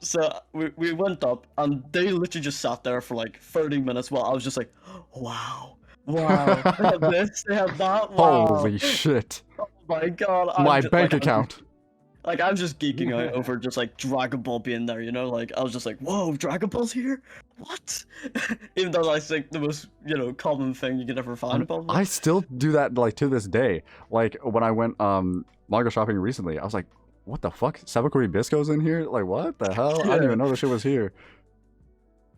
So we went up and they literally just sat there for like 30 minutes while I was just like, wow, they have this, they have that, wow. Holy shit! Oh my god. My bank account. Like I'm just geeking out over just like Dragon Ball being there, you know? Like I was just like, whoa, Dragon Ball's here? What? Even though that's like the most, common thing you could ever find probably. I still do that like to this day. Like when I went manga shopping recently, I was like, what the fuck? Sabakuri Bisco's in here? Like what the hell? I didn't even know this shit was here.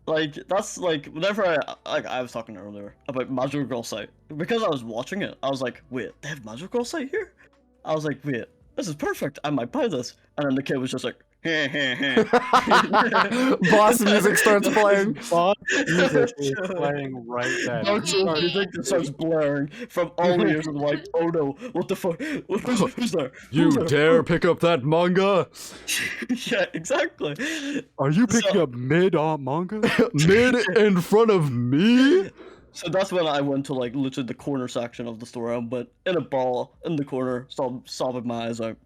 Like that's like whenever I was talking earlier about Magical Girl Sight, because I was watching it, I was like, wait, they have Magical Girl Sight here? I was like, wait, this is perfect. I might buy this. And then the kid was just like, heh heh heh. Boss music starts playing. Boss music is playing right then. Music that starts blaring from all ears and like, oh no, what the fuck? Who's there? You Who's there? dare pick up that manga? Yeah, exactly. Are you picking up mid on manga? Mid in front of me? So that's when I went to like literally the corner section of the store. I went in a ball in the corner, sobbing my eyes out.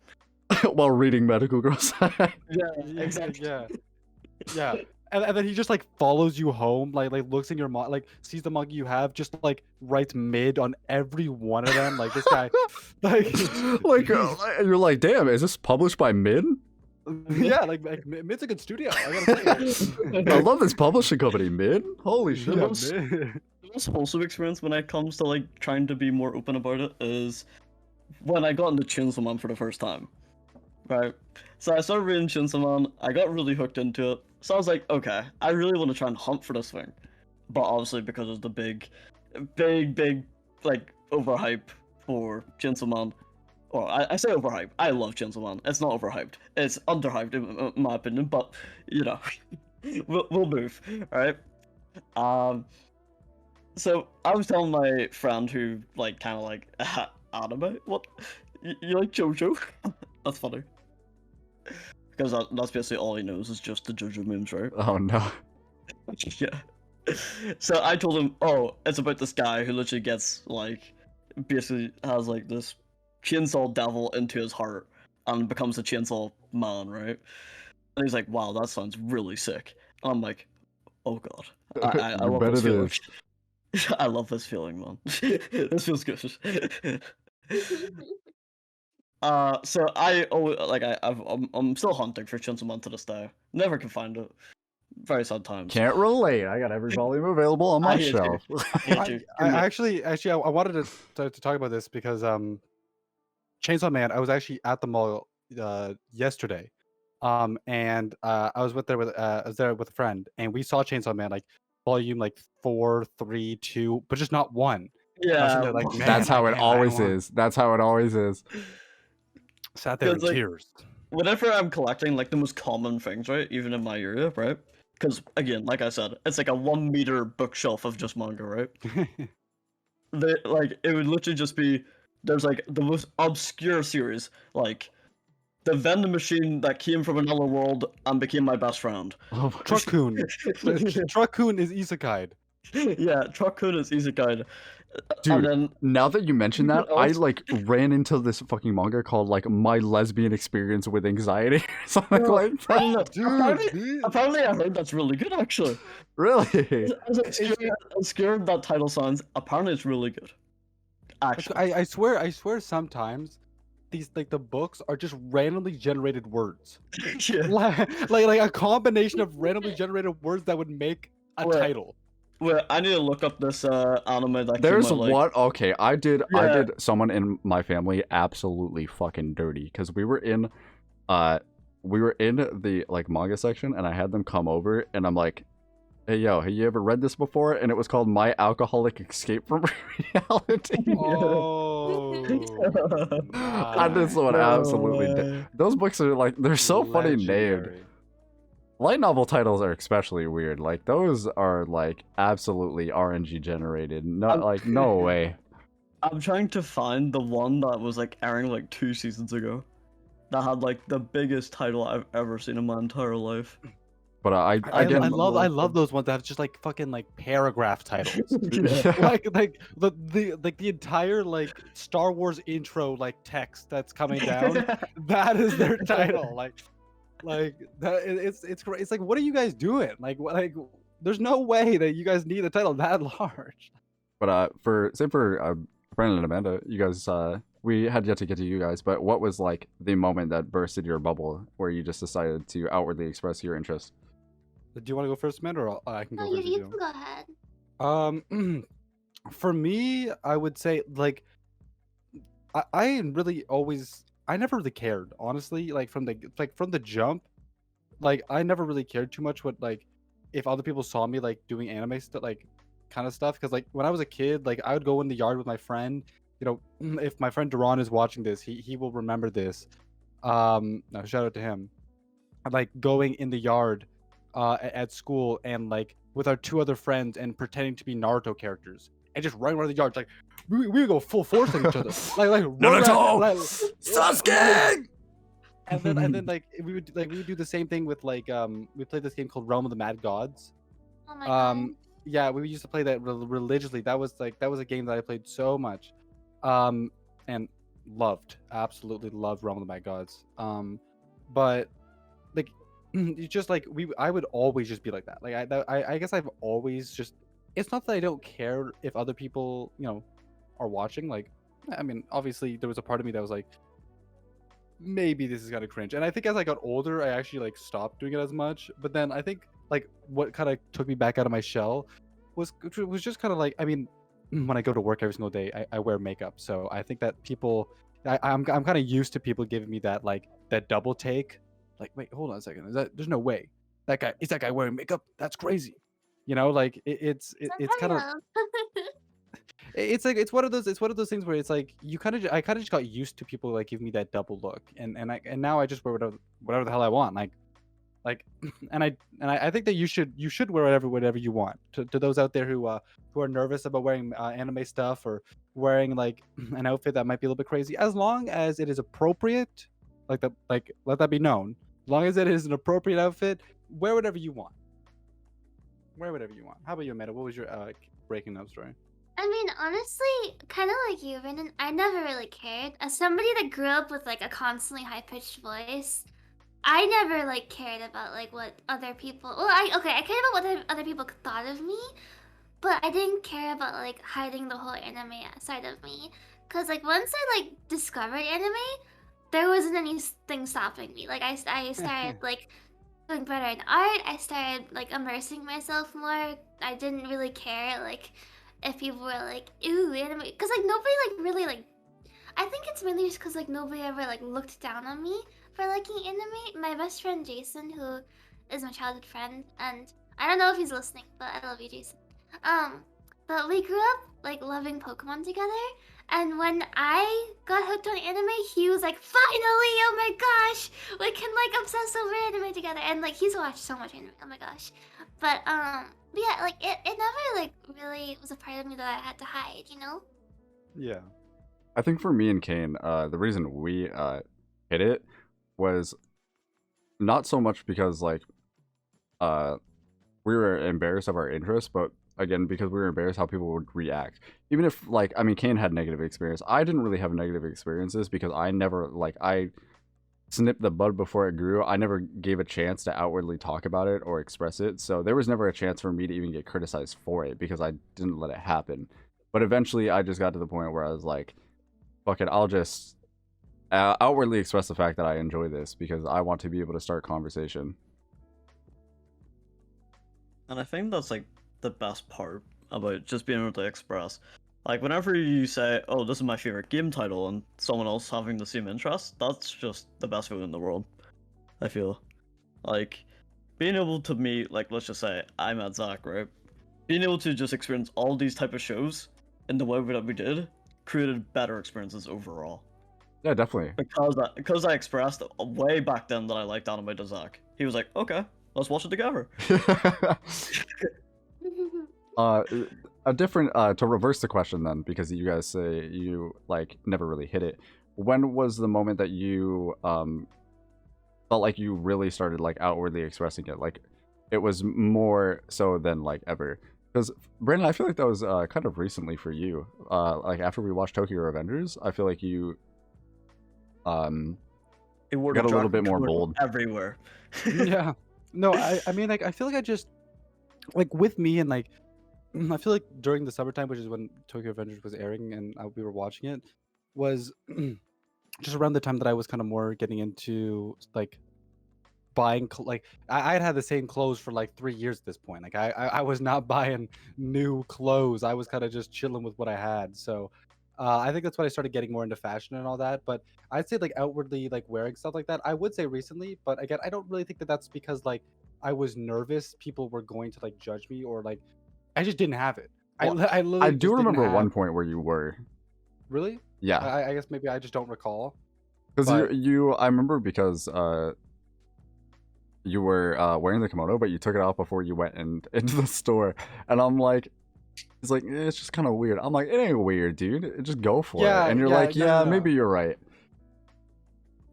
While reading Medical Girl Sight. Yeah, exactly. Yeah. And then he just like follows you home, like looks in your like sees the manga you have, just like writes mid on every one of them. Like this guy, like you're like, damn, is this published by Mid? yeah, like Mid's a good studio. I gotta say. I love this publishing company, Mid. Holy shit. Yeah, The most wholesome experience when it comes to like trying to be more open about it is when I got into Chainsaw Man for the first time. Right, so I started reading Chainsaw Man. I got really hooked into it. So I was like, okay, I really want to try and hunt for this thing, but obviously because of the big, like overhype for Chainsaw Man, or I say overhype. I love Chainsaw Man. It's not overhyped. It's underhyped in my opinion, but we'll move. All right. So I was telling my friend who like kind of like anime. What? You like JoJo? That's funny. Because that's basically all he knows is just the JoJo memes, right? Oh no. Yeah. So I told him, oh, it's about this guy who literally gets like, basically has like this chainsaw devil into his heart and becomes a chainsaw man, right? And he's like, wow, that sounds really sick. And I'm like, oh god, I love this feeling. I love this feeling, man. This feels good. So I'm still hunting for Chainsaw Man to this day. Never can find it. Very sad times. Can't relate. I got every volume available on my shelf. I actually, I wanted to talk about this because Chainsaw Man. I was actually at the mall yesterday, and I was there with a friend, and we saw Chainsaw Man like volume like 4, 3, 2, but just not one. Yeah, like, man, That's how it always is. That's how it always is. Sat there in like, tears. Whenever I'm collecting like the most common things, right, even in my area, right? Because again, like I said, it's like a 1 meter bookshelf of just manga, right? Like it would literally just be there's like the most obscure series, like the vending machine that came from another world and became my best friend. Oh, Truck-kun. Truck-kun is isekai. Yeah, Truck-kun is isekai. Dude, then, now that you mention that, I like ran into this fucking manga called like My Lesbian Experience with Anxiety or something like that. Apparently I heard that's really good actually. Really? As obscure that title sounds, apparently it's really good. Actually. I swear sometimes these like the books are just randomly generated words. Yeah. like a combination of randomly generated words that would make a title. Well, I need to look up this anime that There's came out, one. Okay, I did someone in my family absolutely fucking dirty because we were in the like manga section and I had them come over and I'm like, hey yo, have you ever read this before? And it was called My Alcoholic Escape from Reality. Oh, I did someone absolutely. Those books are like they're so funny named. Light novel titles are especially weird. Like those are like absolutely RNG generated. No way. I'm trying to find the one that was like airing like 2 seasons ago. That had like the biggest title I've ever seen in my entire life. But I love those ones that have just like fucking like paragraph titles. like the entire like Star Wars intro like text that's coming down. That is their title. Like that it's great. It's like, what are you guys doing? Like there's no way that you guys need a title that large. But for Brandon and Amanda, you guys we had yet to get to you guys, but what was like the moment that bursted your bubble where you just decided to outwardly express your interest? Do you want to go first, man, or I can No, go you, first if you you can go ahead. want? For me, I would say like I really always I never really cared, honestly. Like from the jump, like I never really cared too much what like if other people saw me like doing anime stuff, like kind of stuff. Because like when I was a kid, like I would go in the yard with my friend. You know, if my friend Duran is watching this, he will remember this. No, shout out to him. Like going in the yard at school and like with our two other friends and pretending to be Naruto characters and just running around the yard like we would go full force at each other like run around, like, Sasuke! and then like we would do the same thing with like we played this game called Realm of the Mad Gods. Oh my god. Yeah, we used to play that religiously. That was a game that I played so much and absolutely loved Realm of the Mad Gods. But like it's just like I would always just be like that. Like I guess I've always just, it's not that I don't care if other people, you know, are watching. Like I mean, obviously there was a part of me that was like, maybe this is kind of cringe. And I think as I got older, I actually like stopped doing it as much. But then I think like what kind of took me back out of my shell was just kind of like, I mean, when I go to work every single day, I wear makeup. So I think that people, I'm kind of used to people giving me that like that double take. Like, wait, hold on a second. There's no way that guy is that guy wearing makeup? That's crazy. You know, like it's kind of, it's like it's one of those things where it's like I kind of just got used to people like giving me that double look, and now I just wear whatever the hell I want. Like and I think that you should wear whatever you want. To those out there who are nervous about wearing anime stuff or wearing like an outfit that might be a little bit crazy, as long as it is appropriate, like let that be known. As long as it is an appropriate outfit, wear whatever you want. Wear whatever you want. How about you, Amanda? What was your breaking up story? I mean, honestly, kind of like you, Brendan, I never really cared. As somebody that grew up with like a constantly high-pitched voice, I never like cared about like what other people. Well, I cared about what other people thought of me, but I didn't care about like hiding the whole anime side of me. Cause like once I like discovered anime, there wasn't anything stopping me. Like I started like doing better in art. I started like immersing myself more. I didn't really care like if people were like, ooh, anime, because like nobody like really like, I think it's really just because like nobody ever like looked down on me for liking anime. My best friend Jason, who is my childhood friend, and I don't know if he's listening, but I love you, Jason. But we grew up like loving Pokemon together, and when I got hooked on anime, he was like, finally, oh my gosh, we can like obsess over anime together, and like he's watched so much anime, oh my gosh. But yeah, like it never like really was a part of me that I had to hide, you know? Yeah. I think for me and Kane, the reason we hit it was not so much because like we were embarrassed of our interest, but again because we were embarrassed how people would react. Even if like, I mean, Kane had negative experience. I didn't really have negative experiences because I never like, I snipped the bud before it grew. I never gave a chance to outwardly talk about it or express it. So there was never a chance for me to even get criticized for it because I didn't let it happen. But eventually I just got to the point where I was like, fuck it, I'll just outwardly express the fact that I enjoy this because I want to be able to start conversation. And I think that's like the best part about just being able to express. Like whenever you say, "Oh, this is my favorite game title," and someone else having the same interest, that's just the best feeling in the world. I feel like being able to meet, like, let's just say I met Zach, right? Being able to just experience all these type of shows in the way that we did created better experiences overall. Yeah, definitely. Because I expressed way back then that I liked anime to Zach. He was like, "Okay, let's watch it together." A different to reverse the question then, because you guys say you like never really hit it. When was the moment that you felt like you really started like outwardly expressing it? Like it was more so than like ever. Because Brandon, I feel like that was kind of recently for you. Like after we watched Tokyo Revengers, I feel like you got a little bit more bold everywhere. Yeah. No, I mean like I feel like I just like with me and like I feel like during the summertime, which is when Tokyo Revengers was airing and we were watching it, was just around the time that I was kind of more getting into like buying like I had the same clothes for like 3 years at this point. Like I was not buying new clothes. I was kind of just chilling with what I had. So I think that's when I started getting more into fashion and all that. But I'd say like outwardly like wearing stuff like that, I would say recently. But again, I don't really think that that's because like I was nervous people were going to like judge me, or like I just didn't have it. Well, I I literally do just didn't remember one have. point where you were. Really? Yeah, I guess maybe I just don't recall. because But I remember because you were wearing the kimono, but you took it off before you went into the store, and I'm like, it's like it's just kind of weird. I'm like, it ain't weird, dude. Just go for it. yeah, And you're yeah, like, no, yeah, no, maybe no. you're right.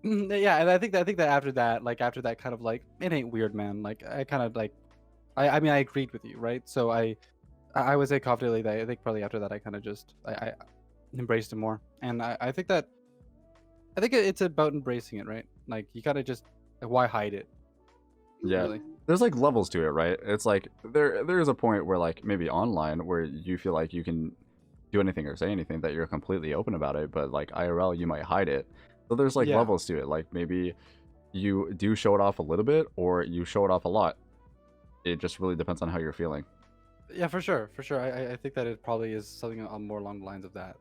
Yeah, and I think that after that, like after that kind of like it ain't weird, man. Like I kind of like I mean I agreed with you, right? So I would say confidently that I think probably after that I kind of just I embraced it more, and I think it's about embracing it, right? Like you gotta just like, why hide it, Yeah. really? There's like levels to it, right? It's like there's a point where like maybe online where you feel like you can do anything or say anything that you're completely open about it, but like IRL you might hide it. So there's like Yeah, levels to it. Like maybe you do show it off a little bit or you show it off a lot. It just really depends on how you're feeling. yeah, for sure, for sure. I think that it probably is something on more along the lines of that.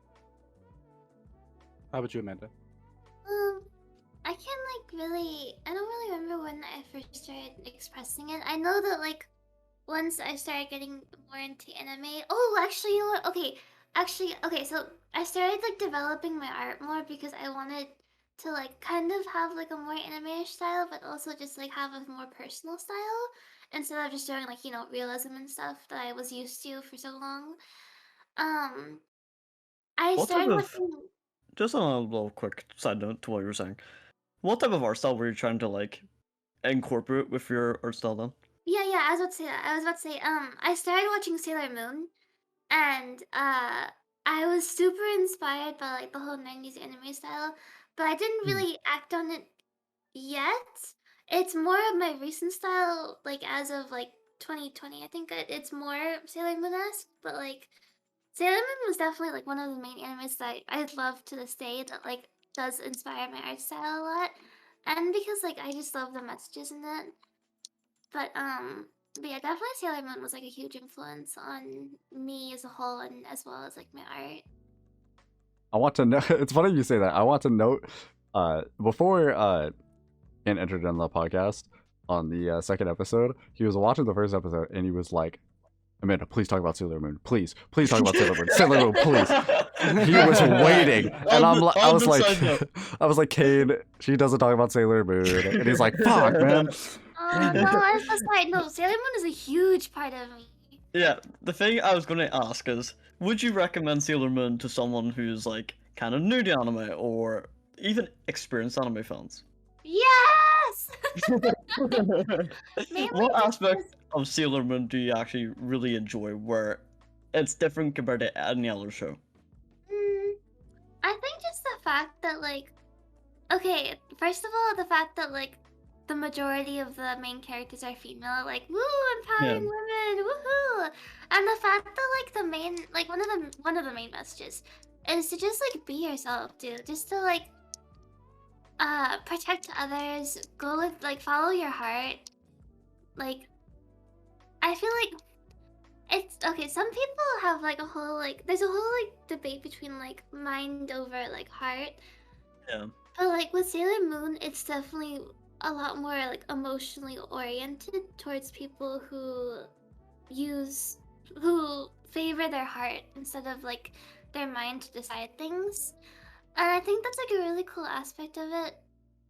How about you, Amanda? I can't like really. I don't really remember when I first started expressing it. I know that like once I started getting more into anime. Oh, actually, you know what? Okay, actually, okay. So I started like developing my art more because I wanted to like kind of have like a more anime style, but also just like have a more personal style instead of just doing like realism and stuff that I was used to for so long. Um, I What type started of watching. just on a little quick side note to what you were saying? What type of art style were you trying to like incorporate with your art style then? Yeah, yeah. I was about to say that. I was about to say. I started watching Sailor Moon, and I was super inspired by like the whole '90s anime style, but I didn't Hmm. really act on it yet. It's more of my recent style, like as of like 2020. I think it's more Sailor Moon-esque, but like Sailor Moon was definitely like one of the main animes that I love to this day that like does inspire my art style a lot, and because like I just love the messages in it. But yeah, definitely Sailor Moon was like a huge influence on me as a whole and as well as like my art. I want to know it's funny you say that. I want to note before Kane entered in the podcast on the second episode, he was watching the first episode and he was like, Amanda, please talk about Sailor Moon. Please talk about Sailor Moon. Sailor Moon, please. He was waiting, and I On was the like, side note, I was like, Kane, she doesn't talk about Sailor Moon, and he's like, fuck, man. Oh no, as a side note, Sailor Moon is a huge part of me. yeah, the thing I was gonna ask is, would you recommend Sailor Moon to someone who's like kind of new to anime or even experienced anime fans? Yes! Mainly What just aspect because of Sailor Moon do you actually really enjoy where it's different compared to any other show? I think just the fact that like okay, first of all, the fact that like the majority of the main characters are female, like woo, Yeah. empowering women, woohoo! And the fact that like the main like one of the main messages is to just like be yourself, dude. Just to like protect others, go with like follow your heart. Like I feel like it's okay, some people have like a whole like there's a whole like debate between like mind over like heart. Yeah. But like with Sailor Moon, it's definitely a lot more like emotionally oriented towards people use who favor their heart instead of like their mind to decide things. And I think that's like a really cool aspect of it.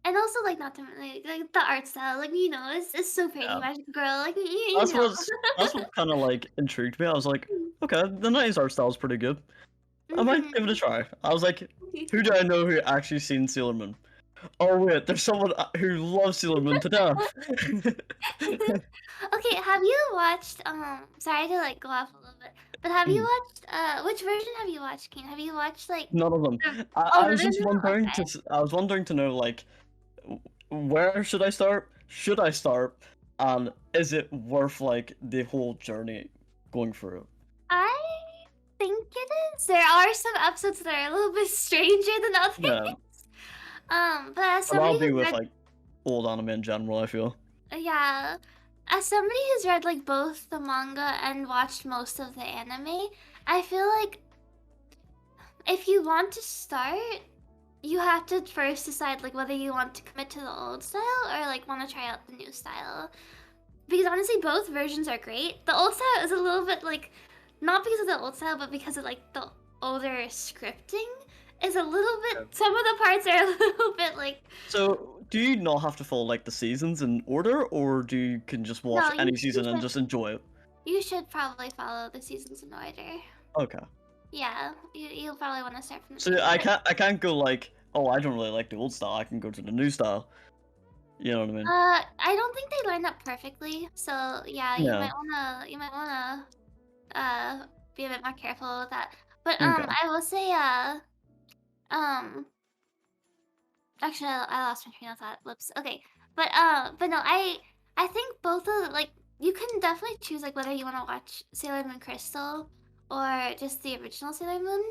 And also like not to like the art style, like it's so pretty, Yeah. Magic Girl, like you That's know. what kind of like intrigued me. I was like, okay, the 90s art style is pretty good. I might give it a try. I was like, who do I know who actually seen Sailor Moon? Oh wait, there's someone who loves Sailor Moon to death. Okay, have you watched sorry to like go off a little bit, but have you watched which version have you watched, Kane? Have you watched like None of them. oh I was no, just wondering okay. I was wondering to know like where should I start? Should I start? And is it worth like the whole journey going through? I think it is. There are some episodes that are a little bit stranger than others. Yeah. But as And somebody that'll be who with read, like old anime in general, I feel. yeah, as somebody who's read like both the manga and watched most of the anime, I feel like if you want to start, you have to first decide like whether you want to commit to the old style or like want to try out the new style. Because honestly, both versions are great. The old style is a little bit like, not because of the old style, but because of like the older scripting is a little bit. Some of the parts are a little bit like. So, do you not have to follow like the seasons in order, or do you can just watch No, any you season and should- just enjoy it? You should probably follow the seasons in order. Okay. Yeah, you'll probably want to start from the. So I can't go like, oh, I don't really like the old style. I can go to the new style. You know what I mean? I don't think they line up perfectly. So yeah, you Yeah. might wanna be a bit more careful with that. But Okay. I will say actually I lost my train of thought. Whoops. Okay. But no, I think both of like you can definitely choose like whether you want to watch Sailor Moon Crystal or just the original Sailor Moon.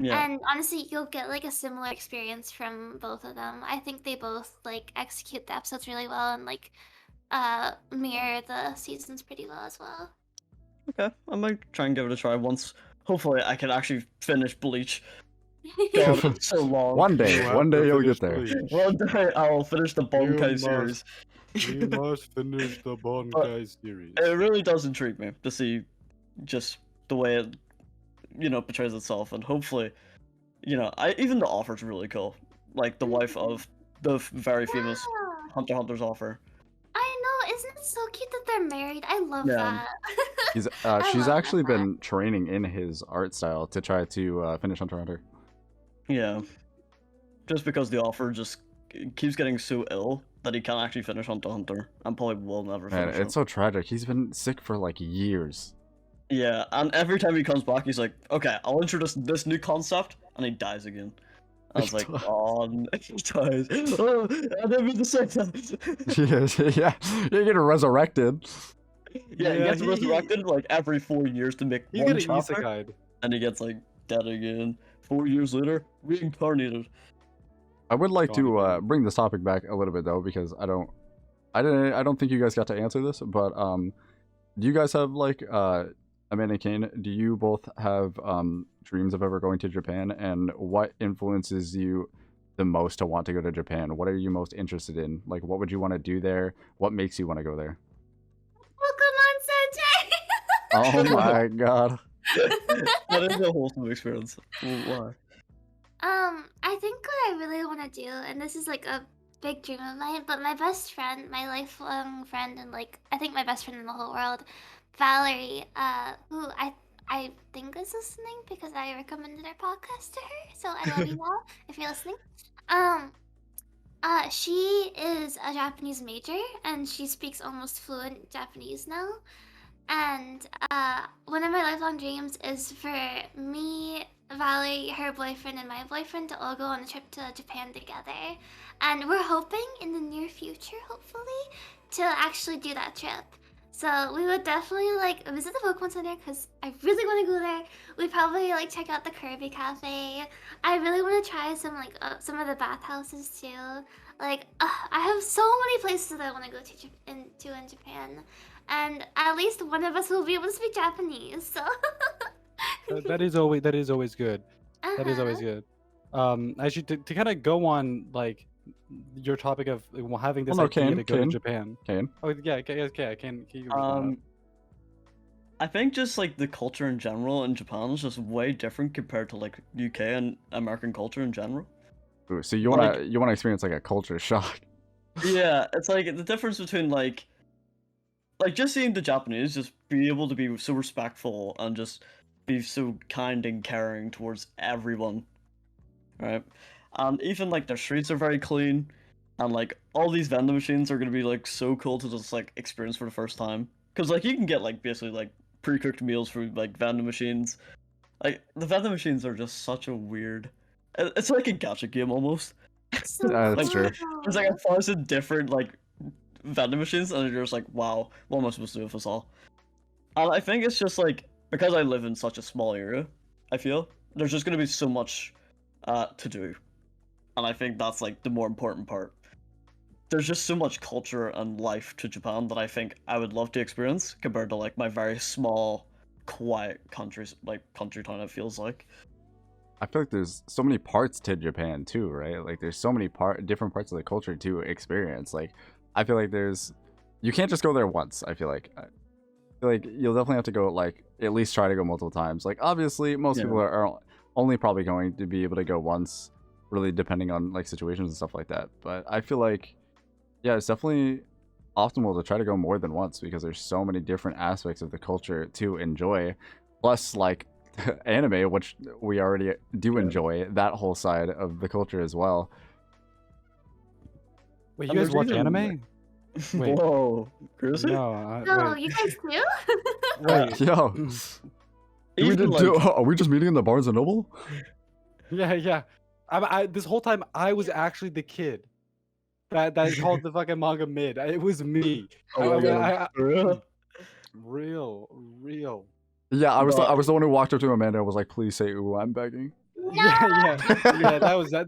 Yeah. And honestly, you'll get like a similar experience from both of them. I think they both like execute the episodes really well and like mirror the seasons pretty well as well. Okay. I might try and give it a try once. Hopefully, I can actually finish Bleach. God, it's so long. One day you'll get there. One day I'll finish the Bonkai must. series. We must finish the Bonkai series. It really does intrigue me to see just the way it, portrays itself, and hopefully, even the offer's really cool. Like the wife of the very famous Yeah. Hunter x Hunter's offer. I know, isn't it so cute that they're married? I love Yeah. that. She's love actually that. been training in his art style to try to finish Hunter x Hunter. Yeah. Just because the offer just keeps getting so ill that he can't actually finish Hunter x Hunter, and probably will never Man, finish it's it. so tragic. He's been sick for like years. Yeah, and every time he comes back, he's like, "Okay, I'll introduce this new concept," and he dies again. I was He like, dies. "Oh, he dies! Oh, I didn't mean to say that." Yeah, you're getting resurrected. Yeah, he Yeah, gets he- resurrected like every 4 years to make He's one getting chapter, isekai'd. and he gets like dead again. 4 years later, reincarnated. I would like Gone to again. bring this topic back a little bit though, because I don't think you guys got to answer this, but do you guys have like Amanda and Kane, do you both have dreams of ever going to Japan, and what influences you the most to want to go to Japan? What are you most interested in? Like, what would you want to do there? What makes you want to go there? Pokemon Oh my god. That is a wholesome experience. Why? I think what I really want to do, and this is like a big dream of mine, but my best friend, my lifelong friend, and like I think my best friend in the whole world, Valerie, who I think is listening because I recommended our podcast to her. So I love you, Val, if you're listening. She is a Japanese major and she speaks almost fluent Japanese now. And one of my lifelong dreams is for me, Valerie, her boyfriend, and my boyfriend to all go on a trip to Japan together. And we're hoping in the near future, hopefully, to actually do that trip. So we would definitely like visit the Pokemon Center because I really want to go there. We'd probably like check out the Kirby Cafe. I really want to try some like some of the bathhouses too. Like I have so many places that I want to go to in Japan, and at least one of us will be able to speak Japanese. So That is always good. That is always Uh-huh. good. Actually, to kind of go on like your topic of having this Well, no, idea Kane, to go Kane. to Japan. Kane. Oh yeah, okay, can you respond to I think just like the culture in general in Japan is just way different compared to like UK and American culture in general. Ooh, so you Like- wanna experience like a culture shock. Yeah, it's like the difference between like just seeing the Japanese just be able to be so respectful and just be so kind and caring towards everyone, right? And even like their streets are very clean, and like all these vending machines are gonna be like so cool to just like experience for the first time. Cause like you can get like basically like pre-cooked meals through like vending machines. Like the vending machines are just such a weird. It's like a gacha game almost. So That's true. cool. There's like 1,000 different like vending machines, and you're just like, wow, what am I supposed to do with this all? And I think it's just like because I live in such a small area, I feel there's just gonna be so much to do, and I think that's like the more important part. There's just so much culture and life to Japan that I think I would love to experience compared to like my very small, quiet countries, like country town. It feels like. I feel like there's so many parts to Japan too, right? Like there's so many different parts of the culture to experience. Like I feel like you can't just go there once. I feel like you'll definitely have to go, like, at least try to go multiple times. Like obviously most Yeah. people are only probably going to be able to go once, really depending on like situations and stuff like that. But I feel like, yeah, it's definitely optimal to try to go more than once because there's so many different aspects of the culture to enjoy. Plus, like anime, which we already do Yeah. enjoy, that whole side of the culture as well. Wait, you And guys there's watch even, anime? Wait. Whoa, seriously? No, No, wait. you guys do? Wait. Yo, Even, like, are we just meeting in the Barnes and Noble? Yeah. This whole time I was actually the kid that called the fucking manga mid. It was me. oh my god, I- for real? real. Yeah, I was But- the one who walked up to Amanda and was like, "Please say ooh, I'm begging." No. Yeah. That was Zach.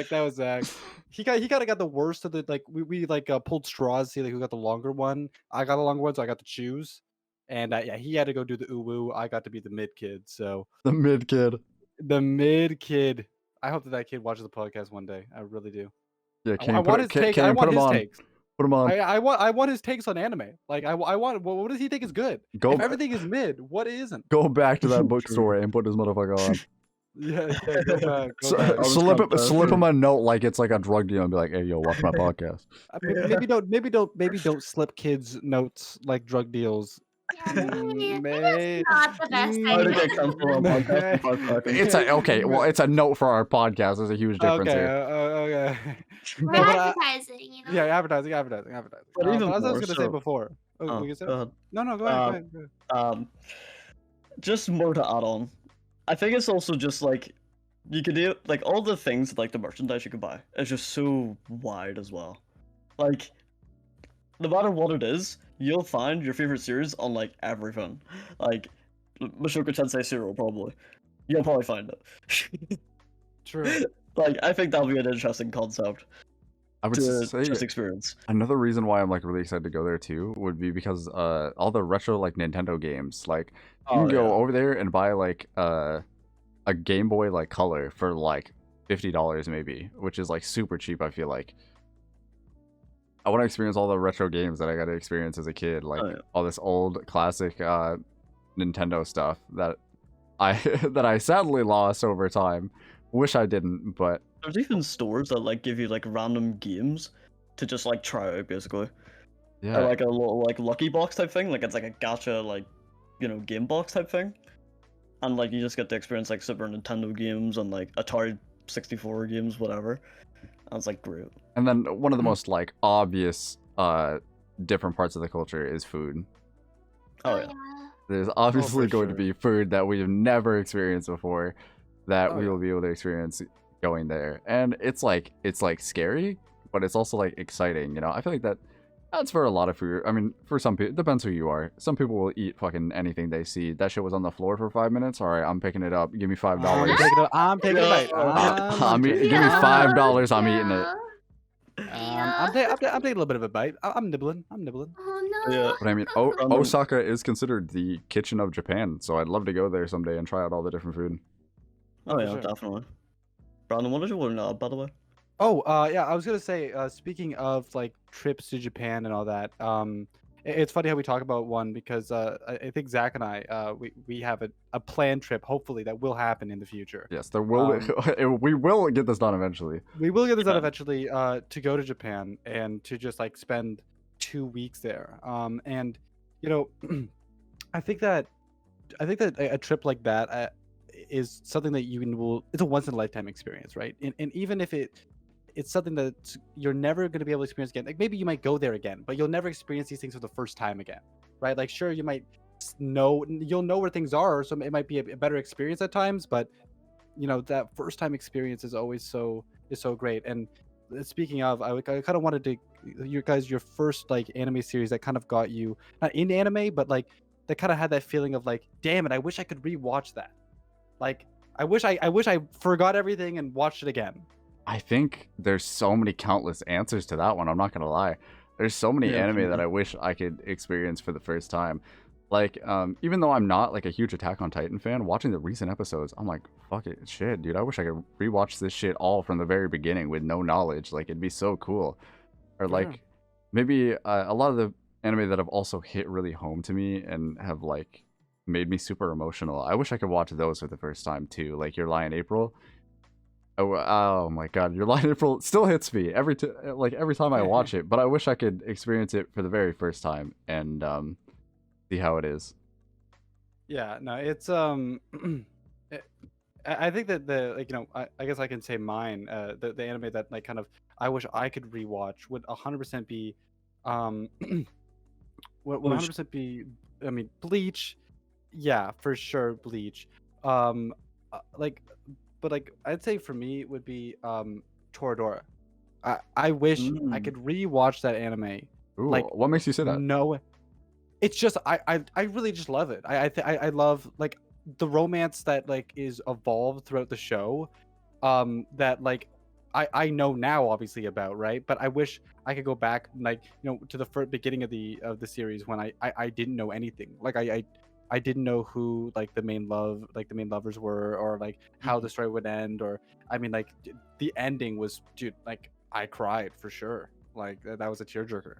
That was Zach. He kind of got the worst of the, like, we like pulled straws to see like who got the longer one. I got the longer one, so I got to choose. And yeah, he had to go do the uwu. I got to be the mid kid. So The mid kid. the mid kid. I hope that kid watches the podcast one day. I really do. Yeah, I want his take. I want his takes. Put him on. I want his takes on anime. Like I want. What does he think is good? Go If everything is mid, what isn't? go back to that True. bookstore and put this motherfucker on. Yeah, go back. So, Go back. slip him a note like it's like a drug deal and be like, "Hey, yo, watch my podcast." I mean, maybe don't slip kids notes like drug deals. Yeah, maybe May- that's not the best Mm, How to idea. get comfortable on podcast before talking. It's it's a note for our podcast. There's a huge difference Okay, here. okay. We're No, but advertising, you know? yeah, advertising. But even as I was more gonna say so- before. Oh, Oh, what you say? go ahead. No, go ahead. Go ahead. Just more to add on. I think it's also just like you could do like all the things like the merchandise you can buy. It's just so wide as well. Like no matter what it is, you'll find your favorite series on like everything. Like Mushoku Tensei Zero probably. You'll probably find it. True. Like I think that'll be an interesting concept I would to say just experience. another reason why I'm like really excited to go there too would be because all the retro like Nintendo games, like you can go over there and buy like a Game Boy like Color for like $50 maybe, which is like super cheap. I feel like I want to experience all the retro games that I got to experience as a kid, like yeah. all this old classic Nintendo stuff that I that I sadly lost over time. Wish I didn't, but There's even stores that like give you like random games to just like try out basically. yeah, Or like a little like lucky box type thing, like it's like a gacha like game box type thing, and like you just get to experience like Super Nintendo games and like Atari 64 games, whatever. And it's like great. and then one of the most like obvious different parts of the culture is food. Oh yeah. There's obviously for going to sure. be food that we've never experienced before that Oh, we yeah. will be able to experience going there. And it's like scary, but it's also like exciting, you know? I feel like that's for a lot of food. I mean, for some people, it depends who you are. Some people will eat fucking anything they see. That shit was on the floor for 5 minutes. All right, I'm picking it up. Give me $5. I'm taking a bite. Give me $5. I'm eating it. I'm taking a little bit of a bite. I'm nibbling. Oh no. Yeah. But I mean, Osaka is considered the kitchen of Japan, so I'd love to go there someday and try out all the different food. Oh For yeah, sure. definitely. Brandon, what did you want to know, by the way? Oh, yeah, I was gonna say, speaking of like trips to Japan and all that, it's funny how we talk about one because I think Zach and I, we have a planned trip, hopefully that will happen in the future. Yes, there will. We will get this done eventually. We will get this done Yeah. eventually, to go to Japan and to just like spend 2 weeks there. And you know, I think that a trip like that is something that it's a once in a lifetime experience, right? And even if it's something that you're never going to be able to experience again. Like maybe you might go there again, but you'll never experience these things for the first time again, right? Like sure, you might you'll know where things are, so it might be a better experience at times, but you know that first time experience is always so great. And speaking of, I kind of wanted to your first like anime series that kind of got you not in anime, but like that kind of had that feeling of like, damn it, I wish I could rewatch that. Like, I wish I forgot everything and watched it again. I think there's so many countless answers to that one. I'm not gonna lie. There's so many Yeah, anime for that me. I wish I could experience for the first time. Like, even though I'm not like a huge Attack on Titan fan, watching the recent episodes, I'm like, fuck it, shit, dude. I wish I could rewatch this shit all from the very beginning with no knowledge. Like, it'd be so cool. Or For sure. like, maybe a lot of the anime that have also hit really home to me and have like made me super emotional. I wish I could watch those for the first time too. Like Your Lie in April. Oh my god, Your Lie in April still hits me every time I watch it. But I wish I could experience it for the very first time and see how it is. Yeah, no, it's it- I think that the like I guess I can say mine the anime that like kind of I wish I could rewatch would 100% be um would Which 100% be I mean Bleach, yeah, for sure Bleach. Um like but like I'd say for me it would be Toradora. I wish I mm, could rewatch that anime Ooh, like what makes you say that? no it's just I really just love it. I love like the romance that like is evolved throughout the show. That like I know now obviously about, right? But I wish I could go back like to the first beginning of the series when I didn't know anything. Like I didn't know who like the main lovers were, or like how the mhm. story would end, or I mean like the ending was, dude, like I cried for sure. Like that was a tearjerker,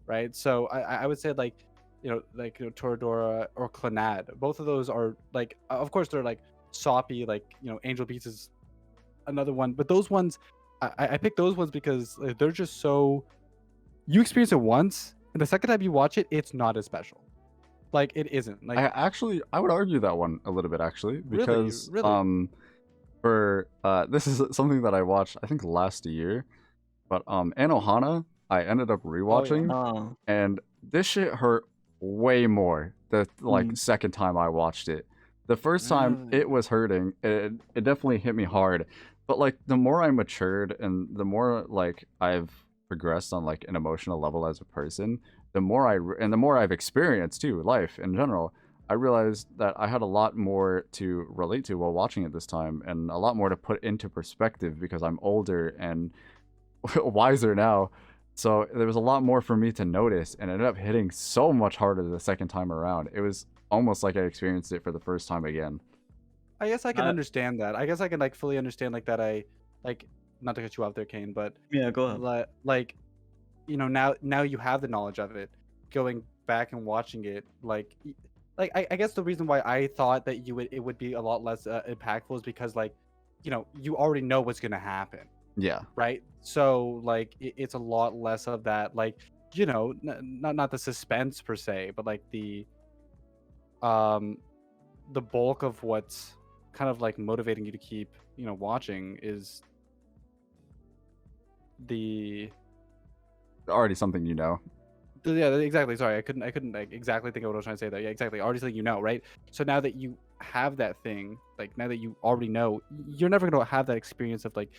right? So I would say like Toradora or Clannad. Both of those are like, of course, they're like soppy. Like Angel Beats is another one, but those ones, I picked those ones because like, they're just so. You experience it once, and the second time you watch it, it's not as special. Like it isn't. Like I would argue that one a little bit actually really, because really. for this is something that I watched I think last year, but Anohana I ended up Oh yeah. rewatching, Ah, and this shit hurt way more the like mm, second time I watched it. The first time Really. it was hurting. It definitely hit me hard. But like the more I matured and the more like I've progressed on like an emotional level as a person, and the more I've experienced too, life in general, I realized that I had a lot more to relate to while watching it this time and a lot more to put into perspective because I'm older and wiser now. So there was a lot more for me to notice, and it ended up hitting so much harder the second time around. It was almost like I experienced it for the first time again. I guess I can I, understand that. I guess I can like fully understand like that. I like not to cut you off there, Kane, but yeah, go ahead. like now you have the knowledge of it, going back and watching it like I guess the reason why I thought that it would be a lot less impactful is because like you already know what's gonna happen, Yeah. right? So like it's a lot less of that, like not the suspense per se, but like um the bulk of what's kind of like motivating you to keep watching is the Already something you know. Yeah, exactly. Sorry, I couldn't like exactly think of what I was trying to say there. Yeah, exactly. Already something right? So now that you have that thing, like now that you already know, you're never gonna have that experience of like,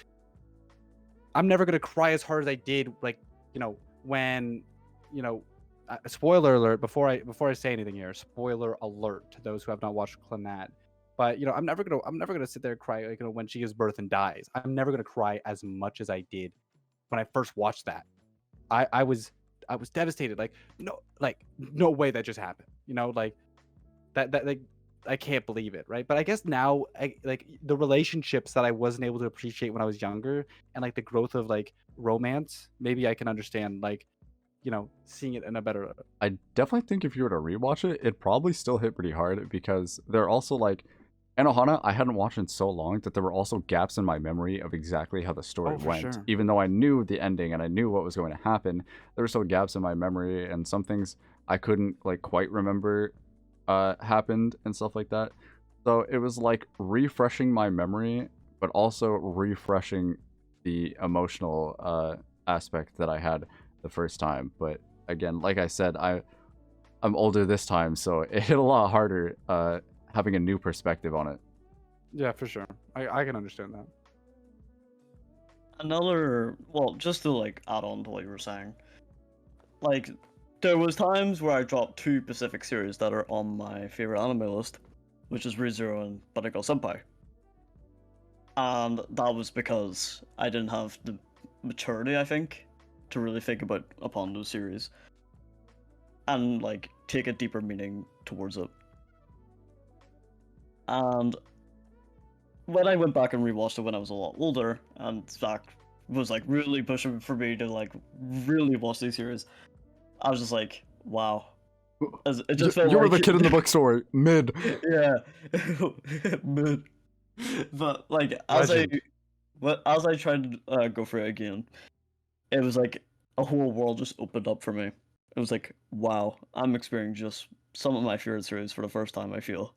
I'm never gonna cry as hard as I did, like when, spoiler alert before I say anything here. Spoiler alert to those who have not watched Clannad. But I'm never gonna sit there and cry like when she gives birth and dies. I'm never gonna cry as much as I did when I first watched that. I was devastated. Like no way that just happened. Like that like I can't believe it, right? But I guess now like the relationships that I wasn't able to appreciate when I was younger, and like the growth of like romance, maybe I can understand like seeing it in a better. I definitely think if you were to rewatch it, it'd probably still hit pretty hard because there are also like Anohana, I hadn't watched in so long that there were also gaps in my memory of exactly how the story Oh, for went. sure. Even though I knew the ending and I knew what was going to happen, there were still gaps in my memory and some things I couldn't like quite remember happened and stuff like that. So it was like refreshing my memory, but also refreshing the emotional aspect that I had the first time. But again, like I said, I'm older this time, so it hit a lot harder having a new perspective on it. Yeah, for sure. I can understand that. Another, well, just to like add on to what you were saying, like there was times where I dropped two Pacific series that are on my favorite anime list. which is ReZero and Bunny Girl Senpai. And that was because I didn't have the maturity, I think, to really think upon those series and like take a deeper meaning towards it. And when I went back and rewatched it when I was a lot older, and Zach was like really pushing for me to like really watch these series, I was just like, wow. It just felt You were like... the kid in the bookstore, mid. Yeah, mid. But like as Legend. as I tried to go for it again, it was like a whole world just opened up for me. It was like, wow, I'm experiencing just some of my favorite series for the first time, I feel.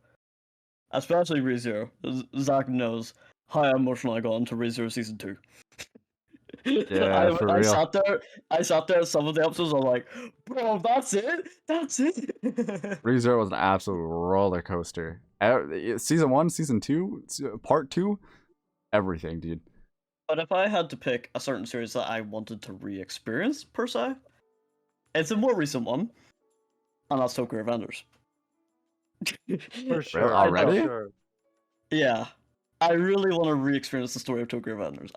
Especially ReZero. Zach knows how emotional I got into ReZero Season 2. Yeah, for I real. sat there at some of the episodes, I'm like, bro, that's it? That's it? ReZero was an absolute roller coaster. Season 1, Season 2, Part 2, everything, dude. But if I had to pick a certain series that I wanted to re-experience, per se, it's a more recent one, and that's Tokyo Revengers. For sure. Already? For sure. Yeah. I really want to re-experience the story of Tokyo Revengers.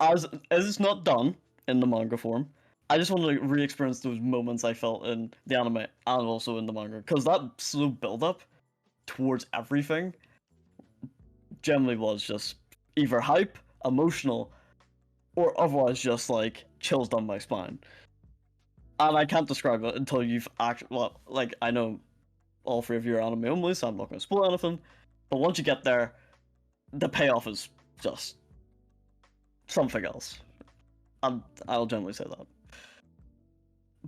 As it's not done in the manga form, I just want to re-experience those moments I felt in the anime and also in the manga. Because that slow build-up towards everything generally was just either hype, emotional, or otherwise just like chills down my spine. And I can't describe it until you've actually, well, like, I know all three of you are anime only, so I'm not going to spoil anything. But once you get there, the payoff is just something else. I'll generally say that.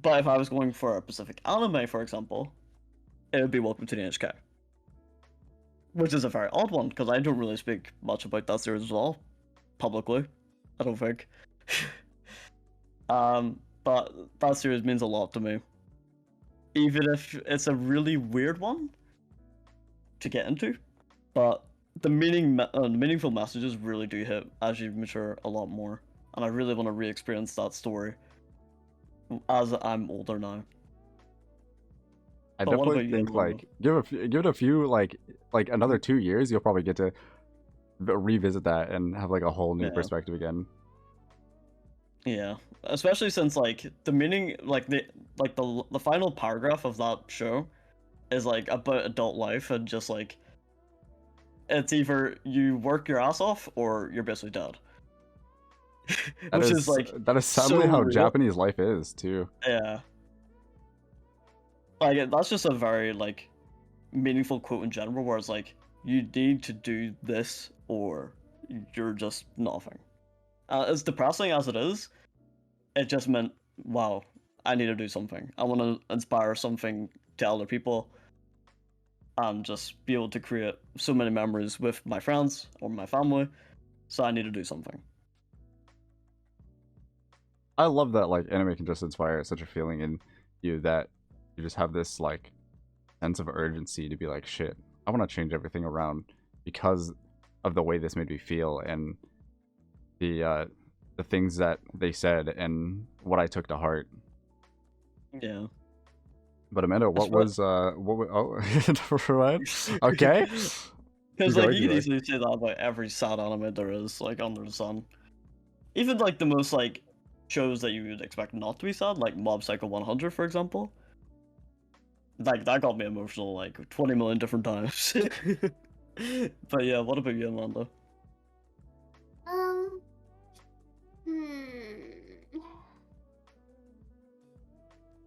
But if I was going for a specific anime, for example, it would be Welcome to the NHK. Which is a very odd one, because I don't really speak much about that series at all. Publicly. I don't think. But that series means a lot to me. Even if it's a really weird one to get into. But the meaningful messages really do hit as you mature a lot more. And I really want to re-experience that story as I'm older now. I But what definitely about you, think Amanda? like give it a few like another 2 years, you'll probably get to revisit that and have like a whole new Yeah. perspective again. Yeah, especially since like the meaning, like the final paragraph of that show is like about adult life and just like it's either you work your ass off or you're basically dead. Which is like that is sadly so how real. Japanese life is too. Yeah. Like that's just a very like meaningful quote in general, where it's like you need to do this or you're just nothing. As depressing as it is, it just meant, wow, I need to do something. I want to inspire something to other people and just be able to create so many memories with my friends or my family. So I need to do something. I love that like anime can just inspire such a feeling in you that you just have this like sense of urgency to be like, shit, I want to change everything around because of the way this made me feel and the things that they said and what I took to heart. Yeah. But Amanda, what was right? Okay. Because Keep like going, you keep can going. easily say that about every sad anime there is, like under the sun. Even like the most like shows that you would expect not to be sad, like Mob Psycho 100, for example. Like that got me emotional like 20 million different times. But yeah, what about you, Amanda?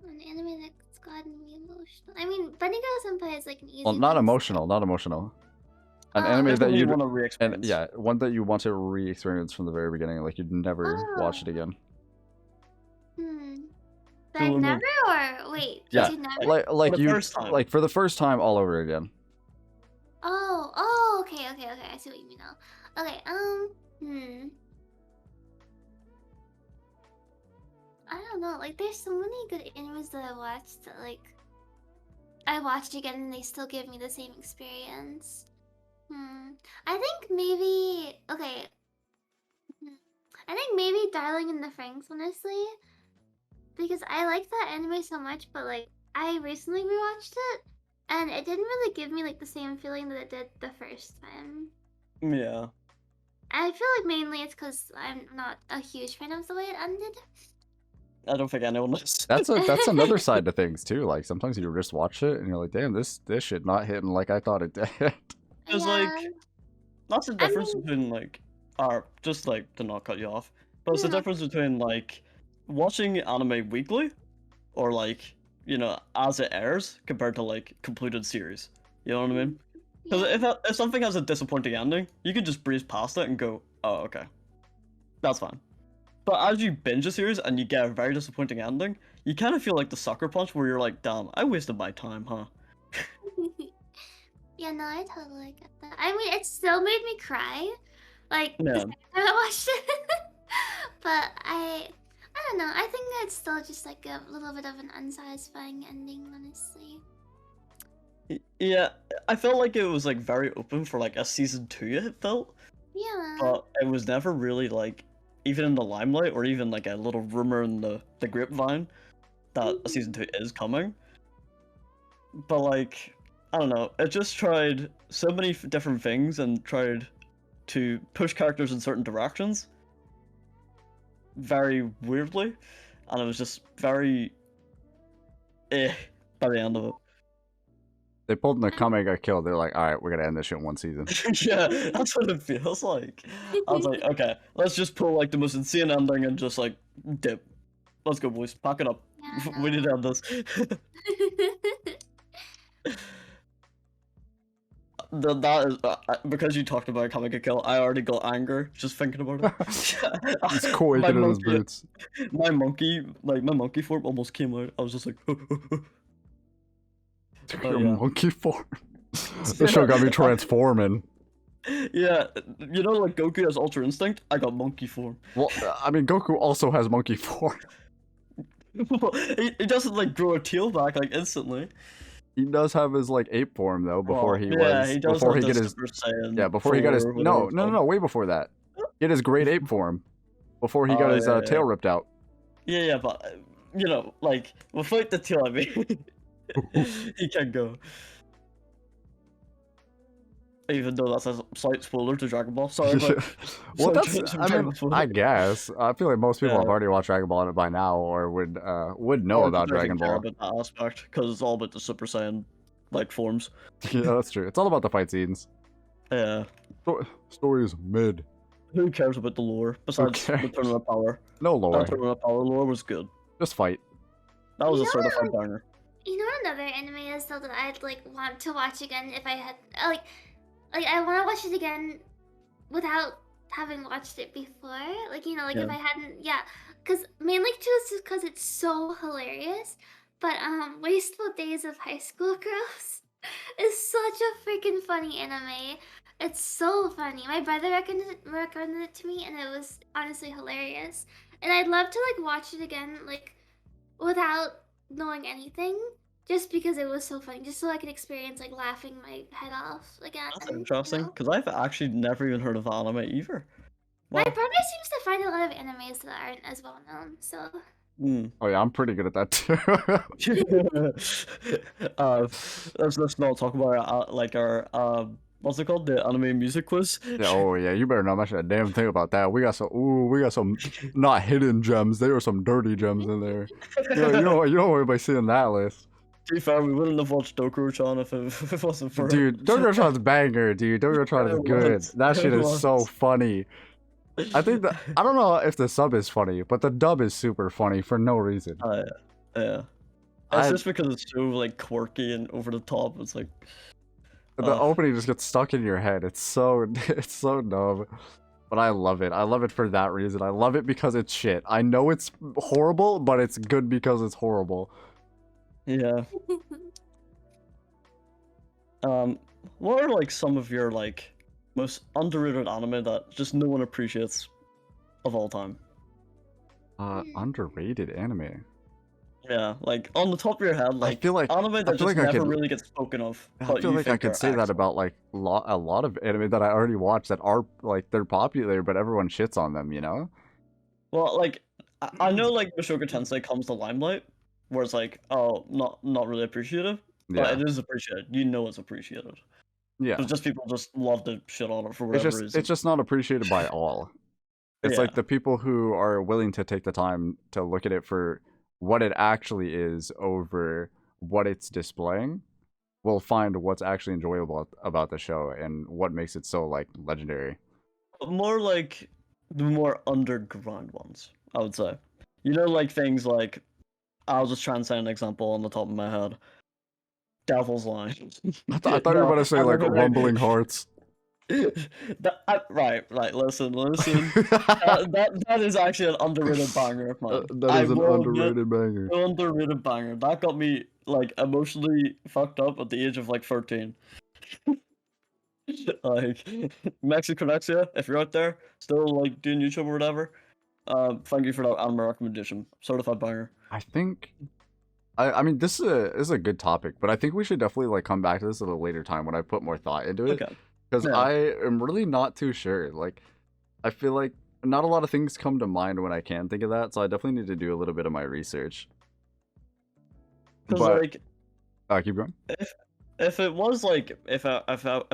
An anime that's gotten me emotional. I mean, Bunny Girl Senpai is like an easy Well, not one to emotional, not emotional. An Oh, anime Just that something you want to and re-experience. yeah, one that you want to re-experience from the very beginning, like you'd never watch it again. That I've never or wait, Yeah, did you never? like For the you first time. like for the first time all over again. Oh, okay. I see what you mean now. Okay, I don't know. Like, there's so many good animes that I watched that, like, I watched again and they still give me the same experience. I think maybe, okay. I think maybe Darling in the Franxx, honestly. Because I like that anime so much, but, like, I recently rewatched it. and it didn't really give me like the same feeling that it did the first time. Yeah. I feel like mainly it's because I'm not a huge fan of the way it ended. I don't think anyone is. That's another side to things too. Like sometimes you just watch it and you're like, damn, this shit not hitting like I thought it did. Because Yeah. like, that's the I difference mean- between like, or just like to not cut you off, but it's the Yeah. difference between like watching anime weekly, or like, you know, as it airs compared to like completed series. You know what I mean? Because Yeah. if something has a disappointing ending, you can just breeze past it and go, oh, okay, that's fine. But as you binge a series and you get a very disappointing ending, you kind of feel like the sucker punch where you're like, damn, I wasted my time, huh? Yeah, no, I totally get that. I mean, it still made me cry, like the Yeah. second time I watched it. But I don't know. I think it's still just like a little bit of an unsatisfying ending, honestly. Yeah, I felt like it was like very open for like a season 2, it felt, Yeah. but it was never really like even in the limelight or even like a little rumor in the grapevine that a season 2 is coming. But like, I don't know, it just tried so many different things and tried to push characters in certain directions very weirdly, and it was just very by the end of it. They pulled in the Kame got killed. They're like, all right, we're gonna end this shit in one season. Yeah, that's what it feels like. I was like, okay, let's just pull like the most insane ending and just like dip. Let's go, boys. Pack it up. Yeah, We need to no. end this. That is because you talked about Kamika Kill. I already got anger just thinking about it. He's quaking in his boots. My monkey form almost came out. I was just like, Your yeah. monkey form. This show got me transforming. Yeah, you know, like Goku has Ultra Instinct. I got monkey form. Well, I mean, Goku also has monkey form. he doesn't like grow a tail back like instantly. He does have his like ape form though. Before Well, he yeah, was, he does before he have get the his, Super Saiyan yeah, before he got his, 4, no, whatever it's no, no, called. no, way before that. He had his great ape form. Before he got Oh, his yeah, tail yeah. ripped out. Yeah, but you know, like without the tail, I mean, he can go. Even though that's a slight spoiler to Dragon Ball. Sorry, but Well, sorry, that's, to I Dragon mean, Ball. I guess. I feel like most people have Yeah. already watched Dragon Ball by now, or would know Or about just Dragon care Ball. about that aspect because it's all about the Super Saiyan like forms. Yeah, that's true. It's all about the fight scenes. Yeah. Story is mid. Who cares about the lore besides the cares? Tournament of Power? No lore. That Tournament of Power lore was good. Just fight. That was You a know certified banger. You know what another anime is though that I'd like want to watch again if I had like I want to watch it again without having watched it before. Like you know, like if Yeah. I hadn't, yeah, because mainly just because it's so hilarious. But Wasteful Days of High School Girls is such a freaking funny anime. It's so funny. My brother recommended it to me, and it was honestly hilarious. And I'd love to like watch it again, like without knowing anything, just because it was so funny, just so I could experience like laughing my head off again. That's you interesting know? because I've actually never even heard of anime either. My Well, brother seems to find a lot of animes that aren't as well known, so Oh yeah, I'm pretty good at that too. let's not talk about like our what's it called, the anime music quiz. Yeah, oh yeah, you better not mention a damn thing about that. We got some not hidden gems. There were some dirty gems in there. You don't worry about seeing that list. To be fair, we wouldn't have watched Dokuro-chan if it wasn't for Dude, Dokuro-chan's banger, dude. Dokuro-chan is It good. was. That shit It is so was. funny. I think I don't know if the sub is funny, but the dub is super funny for no reason. Yeah. It's just because it's so like quirky and over the top. It's like The opening just gets stuck in your head. It's so dumb. But I love it. I love it for that reason. I love it because it's shit. I know it's horrible, but it's good because it's horrible. yeah. What are like some of your like most underrated anime that just no one appreciates of all time? Underrated anime. Yeah, like on the top of your head, like feel like- anime that I feel just like I never could- really gets spoken of. I but feel you like I think could are say that excellent. about like a lot of anime that I already watched that are like they're popular, but everyone shits on them. You know? Well, like I know like Mushoku Tensei comes to limelight, where it's like, oh, not really appreciative. But Yeah, it is appreciated. You know it's appreciated. yeah. But just people just love to shit on it for It's whatever just reason. it's just not appreciated by all. It's Yeah. like the people who are willing to take the time to look at it for what it actually is over what it's displaying will find what's actually enjoyable about the show and what makes it so like legendary. More like the more underground ones, I would say. You know, like things like I'll just try and say an example on the top of my head. Devil's Line. I thought you were about to say like Rumbling Hearts. Right. Listen. That is actually an underrated banger of mine. That is an underrated banger. An underrated banger. That got me like emotionally fucked up at the age of like 13. Like Mexico Conexia, if you're out there still like doing YouTube or whatever, thank you for that anime recommendation. Certified banger. I think I mean this is a good topic, but I think we should definitely like come back to this at a later time when I put more thought into it. Okay. Because Yeah. I am really not too sure. Like I feel like not a lot of things come to mind when I can think of that, so I definitely need to do a little bit of my research. Because But like keep going. if it was like if I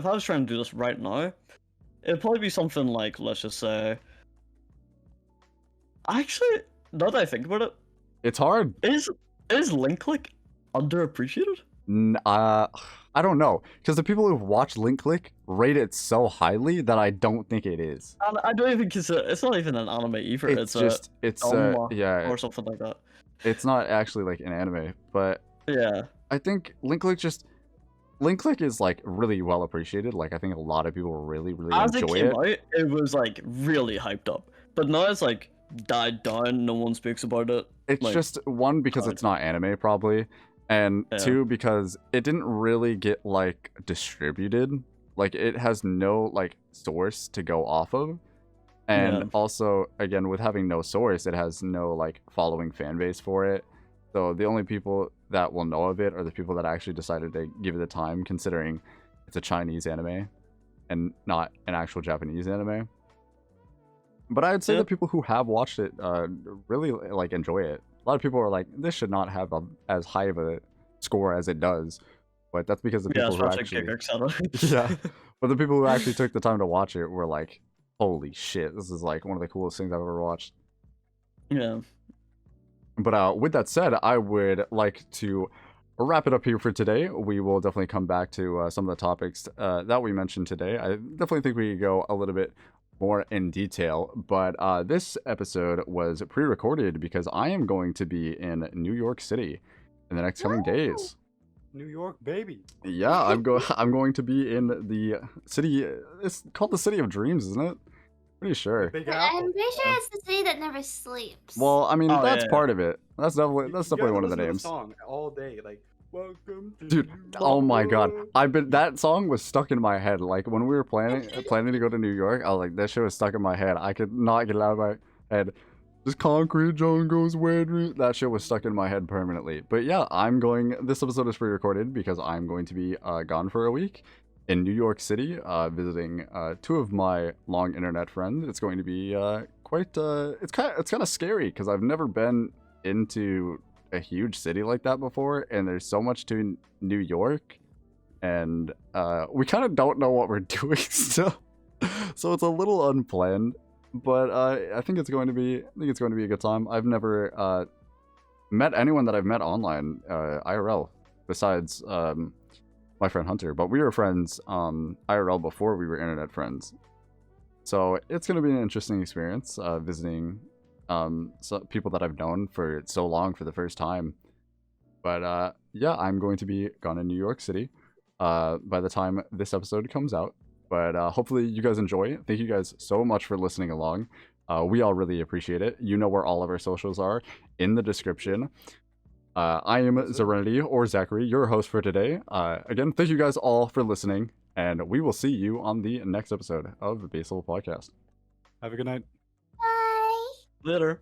was trying to do this right now, it'd probably be something like, let's just say, actually, now that I think about it, It's hard. is Link Click underappreciated? I don't know, because the people who've watched Link Click rate it so highly that I don't think it is. And I don't even consider it's not even an anime either. It's just yeah, or something like that. it's not actually like an anime, but Yeah. I think Link Click is like really well appreciated. Like I think a lot of people really As it enjoy came it. out, it was like really hyped up. But now it's like died down, no one speaks about it. It's like, just one because it's not anime probably, and Yeah. two because it didn't really get like distributed. Like it has no like source to go off of. And Yeah. also again with having no source, it has no like following fan base for it. So the only people that will know of it are the people that actually decided to give it the time, considering it's a Chinese anime and not an actual Japanese anime. But I'd say Yeah. that people who have watched it really like enjoy it. A lot of people are like, this should not have as high of a score as it does. But that's because the Yeah, people who especially actually Kicker, yeah. But the people who actually took the time to watch it were like, holy shit, this is like one of the coolest things I've ever watched. Yeah. But with that said, I would like to wrap it up here for today. We will definitely come back to some of the topics that we mentioned today. I definitely think we could go a little bit more in detail, but this episode was pre-recorded because I am going to be in New York City in the next coming days. New York, baby. Yeah, I'm going to be in the city. It's called the City of Dreams, isn't it? Pretty sure. Big I'm Apple. pretty sure it's the city that never sleeps. Well, I mean, Oh, that's yeah. part of it. That's definitely You that's gotta definitely one of the listen to names. song all day, like welcome to Dude, New oh my god. York. I've been that song was stuck in my head. Like when we were planning to go to New York, I was like, that shit was stuck in my head. I could not get it out of my head. This concrete jungles where that shit was stuck in my head permanently. But yeah, this episode is pre-recorded because I'm going to be gone for a week in New York City, visiting two of my long internet friends. It's going to be quite it's kind of scary because I've never been into a huge city like that before, and there's so much to New York, and we kind of don't know what we're doing still, so it's a little unplanned. But I think it's going to be a good time. I've never met anyone that I've met online IRL besides my friend Hunter, but we were friends IRL before we were internet friends. So it's going to be an interesting experience visiting people that I've known for so long for the first time. But yeah, I'm going to be gone in New York City by the time this episode comes out. But hopefully you guys enjoy it. Thank you guys so much for listening along. We all really appreciate it. You know where all of our socials are in the description. I am Zerenity, or Zachary, your host for today. Again, thank you guys all for listening, and we will see you on the next episode of the Base Level Podcast. Have a good night. Bye. Later.